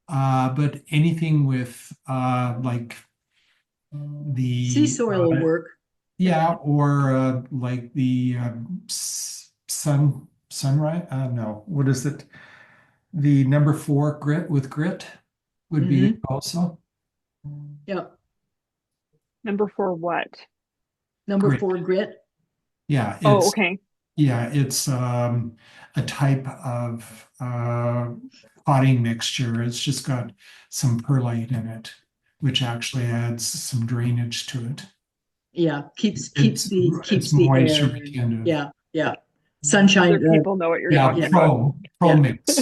But anything with like Sea the soil will work. yeah, or like the sunrise. No, what is it? The number four grit with grit would be good Mm-hmm. also. Yeah. Number four, what? Number Grit. four, grit. Yeah, Oh, okay. it's a type of potting mixture. It's just got some perlite in it, which actually adds some drainage to it. Yeah. Keeps keeps It's the it's keeps the moisture air and retentive. yeah, yeah. Other Sunshine. people know what you're Yeah, talking Yeah, about. pro yeah, mix,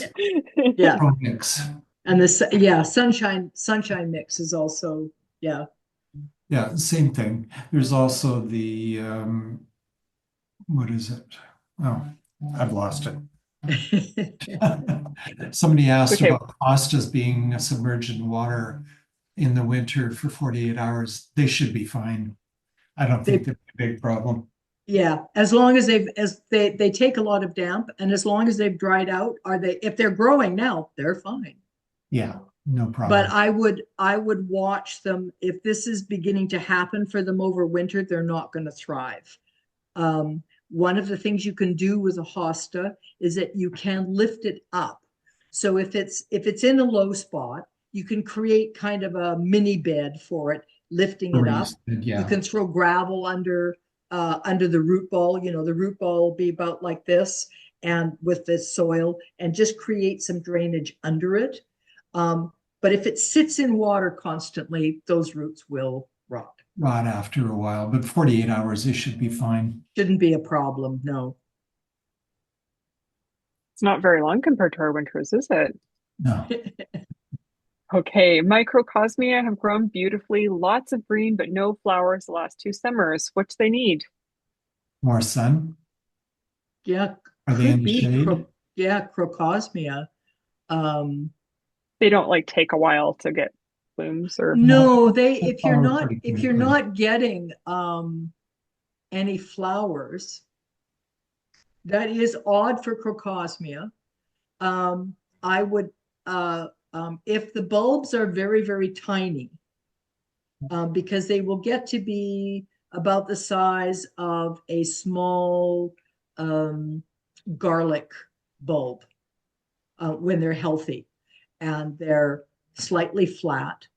yeah. pro mix. And yeah, sunshine mix is also yeah. Yeah, same thing. There's also the what is it? Oh, I've lost it. Somebody It's asked okay. about hostas being submerged in water in the winter for 48 hours. They should be fine. I don't think They that'd be a big problem. Yeah, as long as they take a lot of damp and as long as they've dried out, if they're growing now, they're fine. Yeah, no But problem. I would watch them if this is beginning to happen for them over winter, they're not going to thrive. One of the things you can do with a hosta is that you can lift it up. So if it's in a low spot, you can create kind of a mini bed for it, lifting it up. You Yeah, can throw gravel under the root ball. The root ball will be about like this, and with this soil, and just create some drainage under it. But if it sits in water constantly, those roots will rot. rot after a while, but 48 hours, they should be fine. Shouldn't be a problem, no. It's not very long compared to our winters, is it? No, Okay, microcosmia have grown beautifully, lots of green, but no flowers the last two summers. What do they need? more sun. Yeah, Are they could in the be shade? yeah, crocosmia. Um, They don't like take a while to get blooms or No, No, they flower pretty if you're quickly. not getting any flowers, that is odd for crocosmia. I would if the bulbs are very, very tiny, because they will get to be about the size of a small um, garlic bulb when they're healthy and they're slightly flat.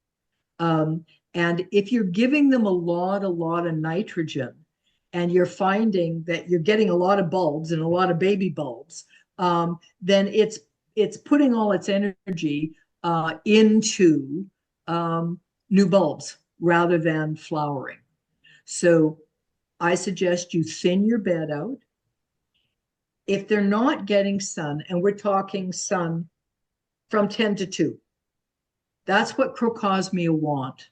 Um, and if you're giving them a lot of nitrogen, and you're finding that you're getting a lot of bulbs and a lot of baby bulbs, then it's putting all its energy into new bulbs rather than flowering. So I suggest you thin your bed out. If they're not getting sun, and we're talking sun from 10 to 2, that's what crocosmia want.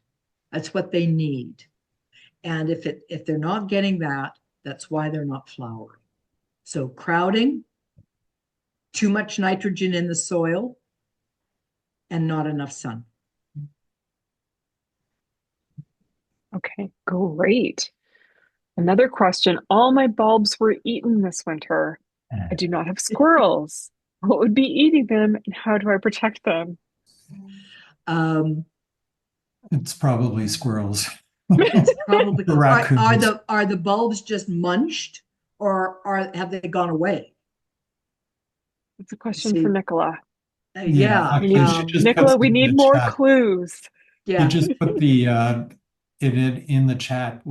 That's what they need. And if they're not getting that, that's why they're not flowering. So crowding, too much nitrogen in the soil, and not enough sun. okay, great. Another question. All my bulbs were eaten this winter. I do not have squirrels. What would be eating them and how do I protect them? Um, It's probably squirrels. it's probably The raccoons. are the bulbs just munched, or are have they gone away? It's a question for See, Nicola. Yeah, yeah, We actually, need she just puts Nicola, we it in need the more chat. clues. She yeah, just put the it in the chat.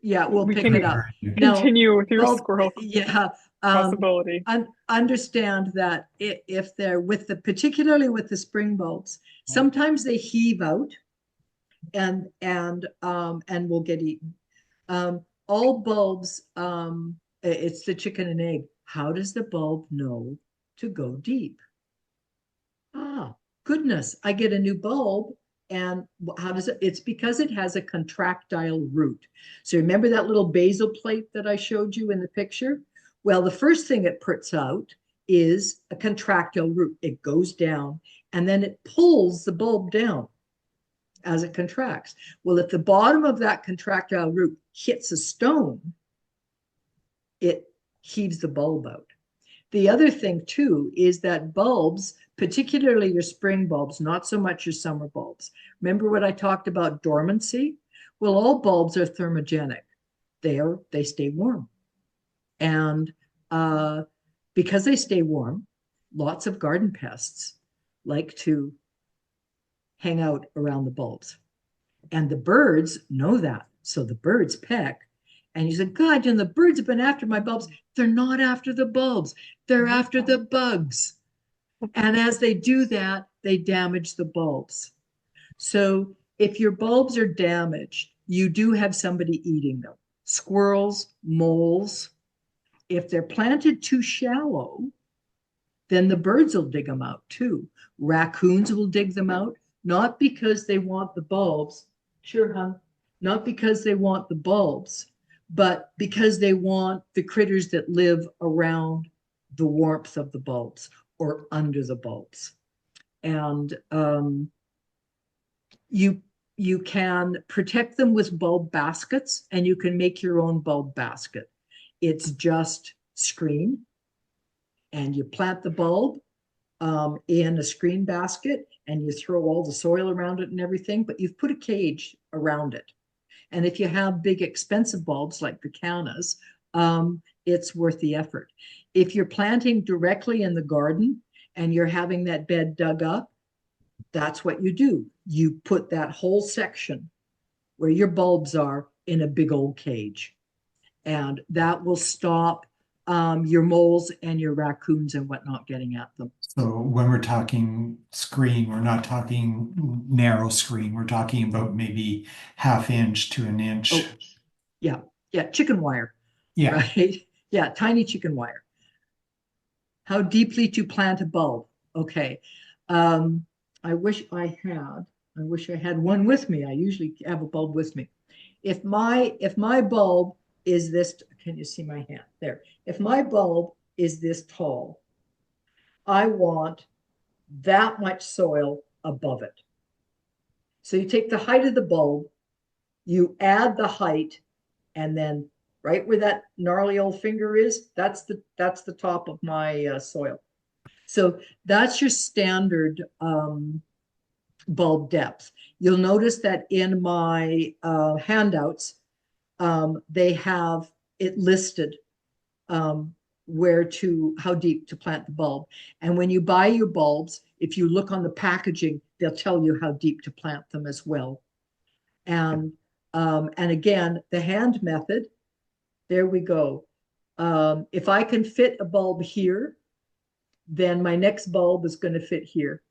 yeah. We'll We pick We'll it can up encourage you. now. continue with your Bulb, squirrel yeah. Um, possibility. understand that if they're with particularly with the spring bulbs, sometimes they heave out and will get eaten. All bulbs, it's the chicken and egg. How does the bulb know to go deep? Ah, goodness, I get a new bulb. And how does it? It's because it has a contractile root. So remember that little basal plate that I showed you in the picture? Well, the first thing it puts out is a contractile root. It goes down and then it pulls the bulb down as it contracts. Well, if the bottom of that contractile root hits a stone, it heaves the bulb out. The other thing too is that bulbs, particularly your spring bulbs, not so much your summer bulbs. Remember what I talked about dormancy? Well, all bulbs are thermogenic. They stay warm. And because they stay warm, lots of garden pests like to hang out around the bulbs. And the birds know that. So the birds peck. And you said, God, the birds have been after my bulbs. They're not after the bulbs, they're after the bugs. And as they do that, they damage the bulbs. So if your bulbs are damaged, you do have somebody eating them. Squirrels, moles. If they're planted too shallow, then the birds will dig them out too. Raccoons will dig them out, not because they want the bulbs. Sure, huh? Not because they want the bulbs, but because they want the critters that live around the warmth of the bulbs or under the bulbs. And you you can protect them with bulb baskets, and you can make your own bulb basket. It's just screen, and you plant the bulb in a screen basket, and you throw all the soil around it and everything, but you've put a cage around it. And if you have big expensive bulbs like the cannas, it's worth the effort. If you're planting directly in the garden and you're having that bed dug up, that's what you do. You put that whole section where your bulbs are in a big old cage, and that will stop your moles and your raccoons and whatnot getting at them. So when we're talking screen, we're not talking narrow screen. We're talking about maybe half inch to an inch. Oh, yeah, yeah, chicken wire, Yeah. right? Yeah, tiny chicken wire. How deeply to plant a bulb? Okay. Um, I wish I had. I wish I had one with me. I usually have a bulb with me. If my bulb is this, can you see my hand there? If my bulb is this tall, I want that much soil above it. So you take the height of the bulb, you add the height, and then right where that gnarly old finger is, that's the top of my soil. So that's your standard bulb depth. You'll notice that in my handouts, they have it listed how deep to plant the bulb. And when you buy your bulbs, if you look on the packaging, they'll tell you how deep to plant them as well. And again, the hand method, there we go. If I can fit a bulb here, then my next bulb is going to fit here.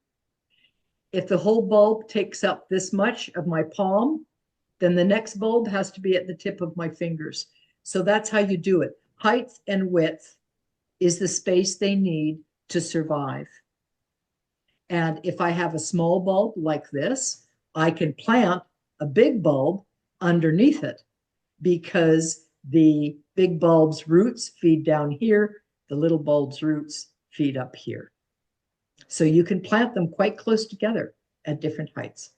If the whole bulb takes up this much of my palm, then the next bulb has to be at the tip of my fingers. So that's how you do it. Height and width is the space they need to survive. And if I have a small bulb like this, I can plant a big bulb underneath it because the big bulb's roots feed down here, the little bulb's roots feed up here. So you can plant them quite close together at different heights.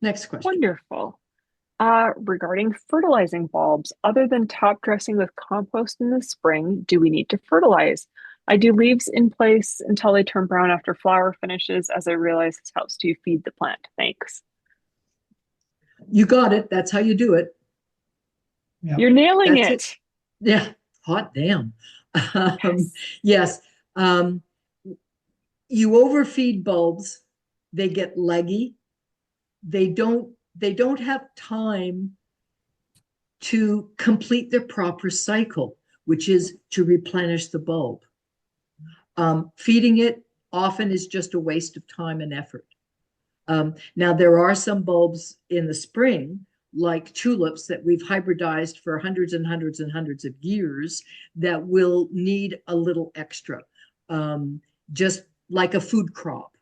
Next question. Wonderful. Regarding fertilizing bulbs, other than top dressing with compost in the spring, do we need to fertilize? I do leaves in place until they turn brown after flower finishes, as I realize this helps to feed the plant. Thanks. You got it. That's how you do it. Yep. You're nailing That's it. Yeah. Hot damn. Yes. You overfeed bulbs, they get leggy. They don't have time to complete their proper cycle, which is to replenish the bulb. Feeding it often is just a waste of time and effort. Now, there are some bulbs in the spring, like tulips, that we've hybridized for hundreds and hundreds and hundreds of years that will need a little extra, just like a food crop.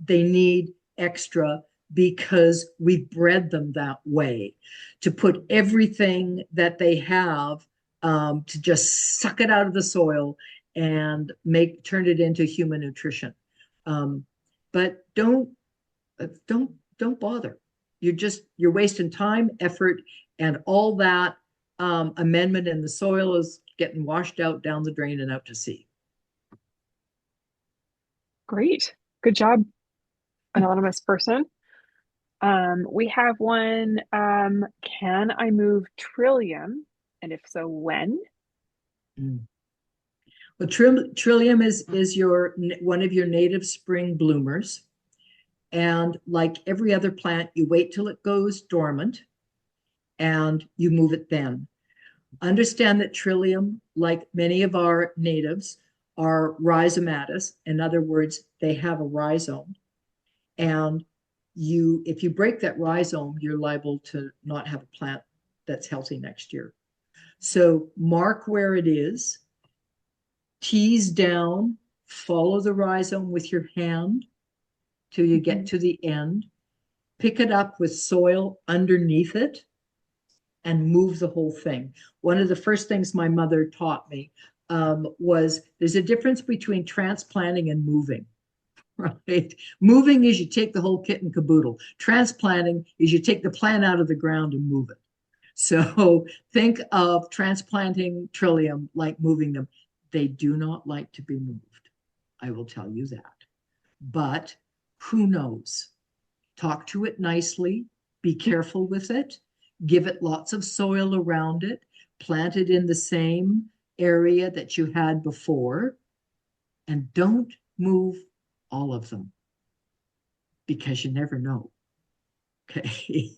They need extra because we bred them that way, to put everything that they have, to just suck it out of the soil and turn it into human nutrition. But don't bother. You're wasting time, effort, and all that amendment in the soil is getting washed out down the drain and out to sea. Great. Good job, anonymous person. We have one. Can I move Trillium? And if so, when? Well, Trillium is one of your native spring bloomers. And like every other plant, you wait till it goes dormant and you move it then. Understand that Trillium, like many of our natives, are rhizomatous. In other words, they have a rhizome. And if you break that rhizome, you're liable to not have a plant that's healthy next year. So mark where it is, tease down, follow the rhizome with your hand till you get to the end, pick it up with soil underneath it, and move the whole thing. One of the first things my mother taught me was there's a difference between transplanting and moving. Right? Moving is you take the whole kit and caboodle. Transplanting is you take the plant out of the ground and move it. So think of transplanting Trillium like moving them. They do not like to be moved. I will tell you that. But who knows? Talk to it nicely. Be careful with it. Give it lots of soil around it. Plant it in the same area that you had before. And don't move all of them, because you never know. Okay.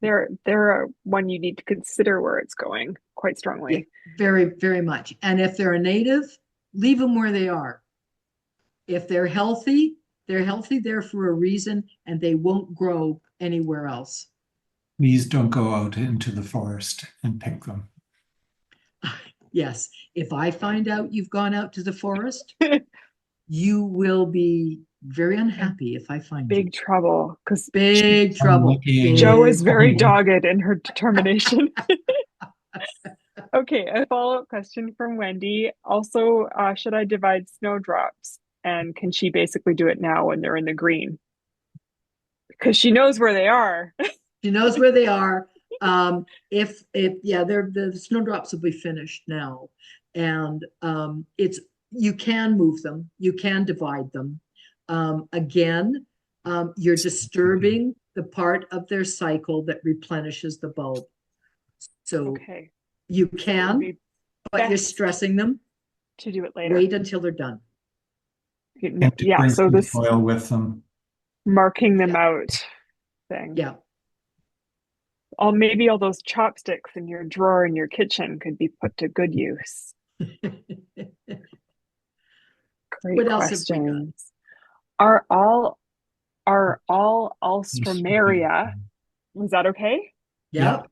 They're one you need to consider where it's going quite strongly. Yeah, very, very much. And if they're a native, leave them where they are. If they're healthy there for a reason, and they won't grow anywhere else. Please don't go out into the forest and pick them. Yes. If I find out you've gone out to the forest, you will be very unhappy if I find you. Big trouble, because Big trouble. Joe is very Big. dogged in her determination. Okay, a follow-up question from Wendy. Also, should I divide snowdrops And can she basically do it now when they're in the green? Because she knows where they are. She knows where they are. If yeah, the snowdrops will be finished now, and it's you can move them, you can divide them. Again, you're disturbing the part of their cycle that replenishes the bulb. So Okay. you So it would can, be but you're best stressing them. to do it later. Wait until they're done. And to Yeah, bring so some this soil with them. marking them Yeah, out thing. yeah. Oh, maybe all those chopsticks in your drawer in your kitchen could be put to good use. Great What else have we got? questions. Are all are all Alstroemeria, is that okay? Yep. Yep.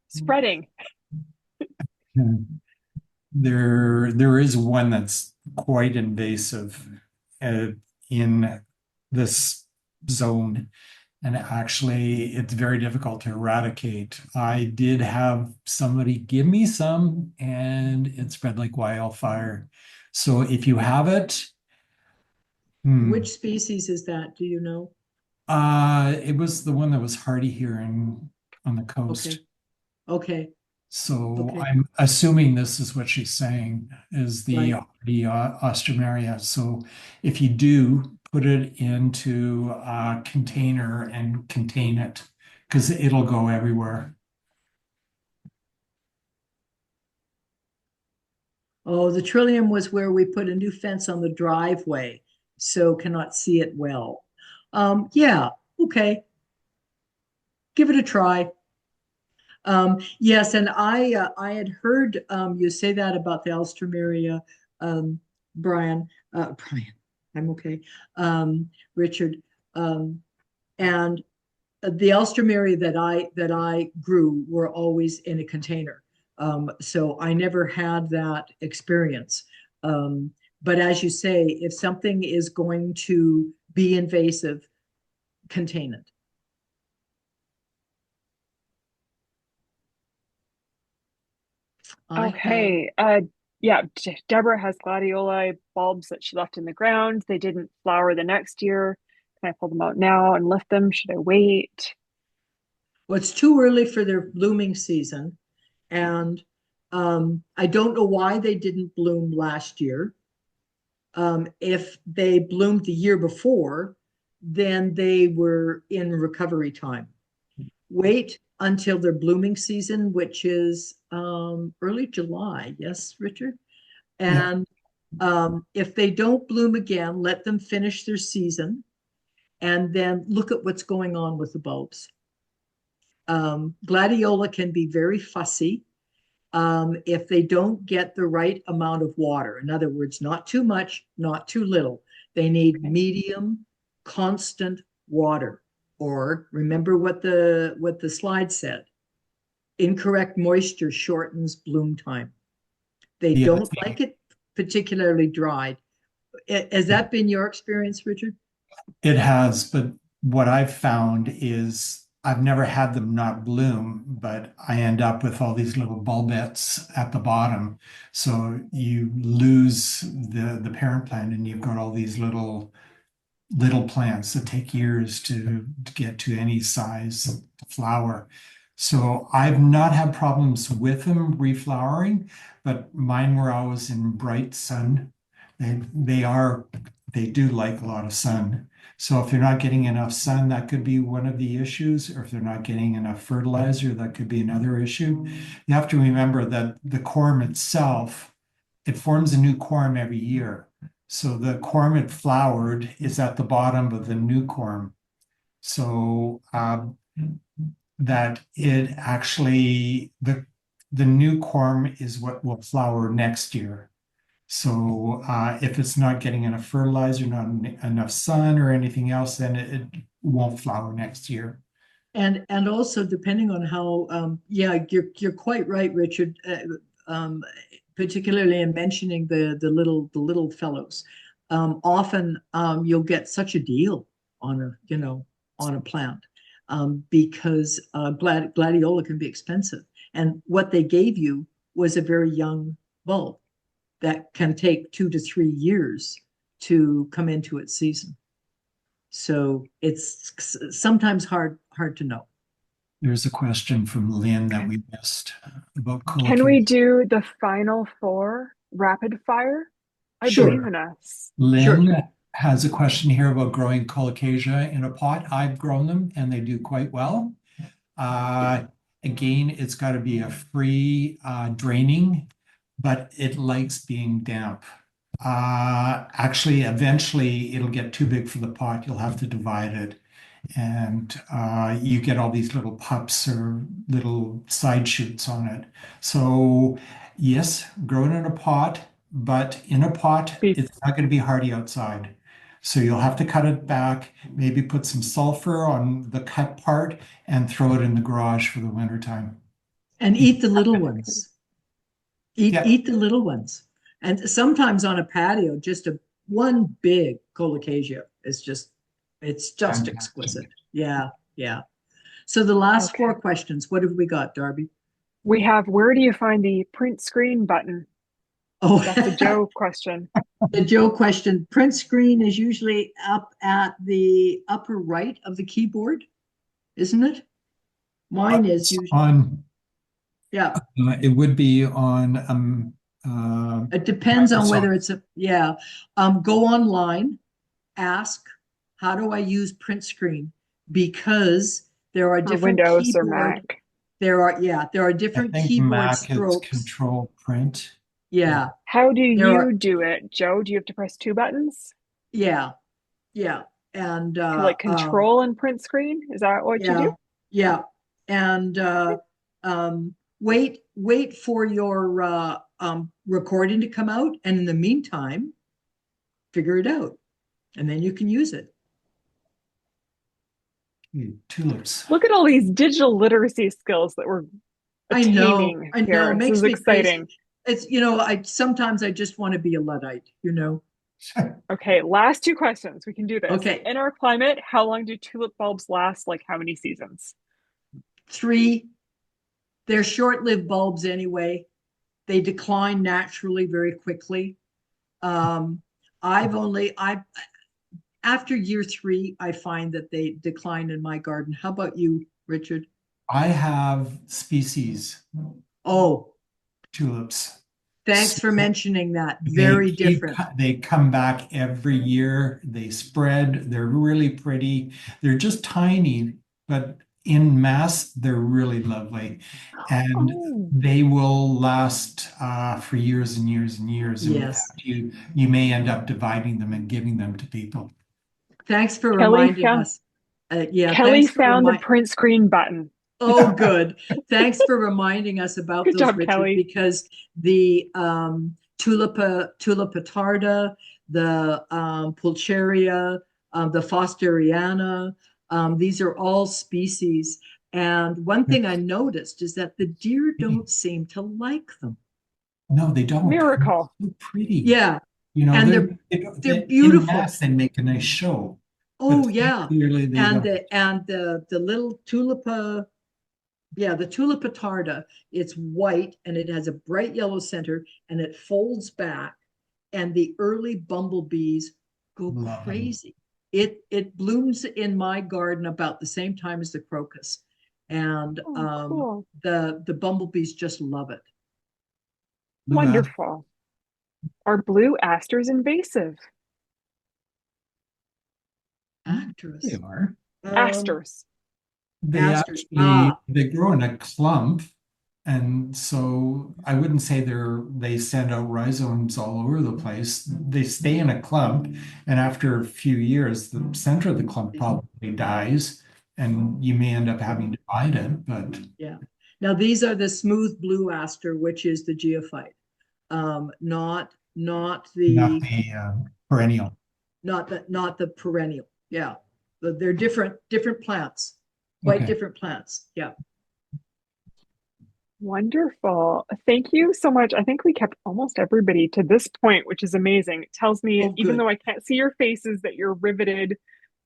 Spreading. There is one that's quite invasive uh, in this zone, and actually it's very difficult to eradicate. I did have somebody give me some, and it spread like wildfire. So if you have it, Which species is that? Do you know? it was the one that was hardy here in on the Okay. coast. Okay. So Okay. I'm assuming this is what she's saying is Right. the Ostomeria. So if you do put it into a container and contain it, because it'll go everywhere. Oh, the Trillium was where we put a new fence on the driveway, so cannot see it well. Yeah, okay, give it a try. Yes, and I had heard you say that about the Alstroemeria, um, Brian. Brian, I'm okay. Richard, um, and the Alstroemeria that I grew were always in a container. So I never had that experience. But as you say, if something is going to be invasive, contain it. I have, Okay. Yeah, Deborah has gladioli bulbs that she left in the ground. They didn't flower the next year. Can I pull them out now and lift them? Should I wait? well, it's too early for their blooming season. And I don't know why they didn't bloom last year. If they bloomed the year before, then they were in recovery time. Wait until their blooming season, which is early July. Yes, Richard? Yep. And if they don't bloom again, let them finish their season and then look at what's going on with the bulbs. Gladiola can be very fussy if they don't get the right amount of water. In other words, not too much, not too little. They need Okay. medium, constant water. Or remember what the slide said. Incorrect moisture shortens bloom time. They The other don't thing like it particularly dried. Has that been your experience, Richard? it has, but what I've found is I've never had them not bloom, but I end up with all these little bulbets at the bottom. So you lose the parent plant and you've got all these little plants that take years to get to any size flower. So I've not had problems with them reflowering, but mine were always in bright sun. They do like a lot of sun. So if they're not getting enough sun, that could be one of the issues. Or if they're not getting enough fertilizer, that could be another issue. You have to remember that the corm itself, it forms a new corm every year. So the corm it flowered is at the bottom of the new corm. So that it actually the new corm is what will flower next year. So if it's not getting enough fertilizer, not enough sun or anything else, then it won't flower next year. And also depending on how yeah, you're quite right, Richard. Particularly in mentioning the little fellows. Often you'll get such a deal on a plant because gladiola can be expensive, and what they gave you was a very young bulb that can take 2 to 3 years to come into its season. So it's sometimes hard to know. There's a question from Lynn that we missed about Can we collocation. do the final four rapid fire? I believe Sure, in us. sure. Lynn has a question here about growing colocasia in a pot. I've grown them and they do quite well. Uh, Again, it's got to be a free draining, but it likes being damp. Actually, eventually it'll get too big for the pot. You'll have to divide it. And you get all these little pups or little side shoots on it. So, yes, grown in a pot, but in a pot, Be it's not going to be hardy outside. So you'll have to cut it back, maybe put some sulfur on the cut part and throw it in the garage for the wintertime. And Keep eat the little ones. Yeah, Eat the little ones. And sometimes on a patio, just a one big colocasia is just it's just fantastic. exquisite. Yeah, yeah. So the last okay. four questions, what have we got, Darby? We have where do you find the print screen button? Oh, That's a Joe question. the Joe question. Print screen is usually up at the upper right of the keyboard, isn't it? Mine is It's usually, on, yeah. it would be on It depends on Microsoft. whether it's a, yeah. Go online, ask, how do I use print screen? Because there are Or different Windows or keyboard, Mac. there are I different think keyboard Mac is strokes. control print. Yeah. Yeah, How do there you are, do it, Joe? Do you have to press two buttons? yeah, yeah. And Like control and print screen? Is that what you do? yeah, yeah. And wait for your recording to come out. And in the meantime, figure it out. And then you can use it. Tulips. Look at all these digital literacy skills that we're attaining I know, it here. This makes is me crazy. exciting. It's, I sometimes I just want to be a Luddite. Okay, last two questions. We can do this. Okay, In our climate, how long do tulip bulbs last? Like how many seasons? three, they're short-lived bulbs anyway. They decline naturally very quickly. Um, I after year three, I find that they decline in my garden. How about you, Richard? I have species Oh, tulips. thanks for So mentioning that. Very different. they come back every year. They spread. They're really pretty. They're just tiny, but in mass, they're really lovely. And Oh, they will last for years and years and years. In Yes. fact, you may end up dividing them and giving them to people. Thanks for Kelly reminding found us. Yeah, Kelly thanks for found the remind. print screen button. Oh, good. Thanks for reminding us about Good those, job, Richard, Kelly. because the Tulipa tarda, the Pulcheria, the Fosteriana, these are all species. And one They're thing I noticed is that the deer pretty. don't seem to like them. No, they don't. They're Miracle. so pretty. Yeah, You know, and they're in beautiful. mass they make a nice show, but Oh yeah, clearly they and don't. the little tulipa, yeah, the tulipa tarda. It's white and it has a bright yellow center and it folds back, and the early bumblebees go Love them. crazy. It blooms in my garden about the same time as the crocus, and Oh, cool. the bumblebees just love it. Blue ash, Wonderful. Are blue asters invasive? they Actress, are. um, Asters. They asters. actually they grow in a clump, and so I wouldn't say they send out rhizomes all over the place. They stay in a clump, and after a few years, the center of the clump probably dies, and you may end up having to bite it. But Yeah. Now these are the smooth blue aster, which is the geophyte. Not not the the perennial. not the perennial. Yeah. But they're different plants. Quite Okay. different plants. Yeah. Wonderful. Thank you so much. I think we kept almost everybody to this point, which is amazing. It tells me, Oh, even good. though I can't see your faces, that you're riveted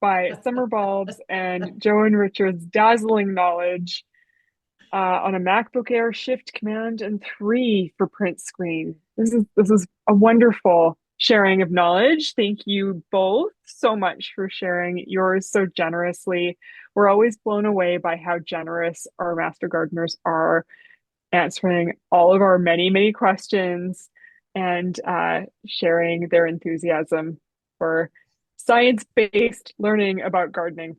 by summer bulbs and Joe and Richard's dazzling knowledge on a MacBook Air Shift Command and 3 for print screen. This is a wonderful sharing of knowledge. Thank you both so much for sharing yours so generously. We're always blown away by how generous our master gardeners are, answering all of our many, many questions and sharing their enthusiasm for science-based learning about gardening.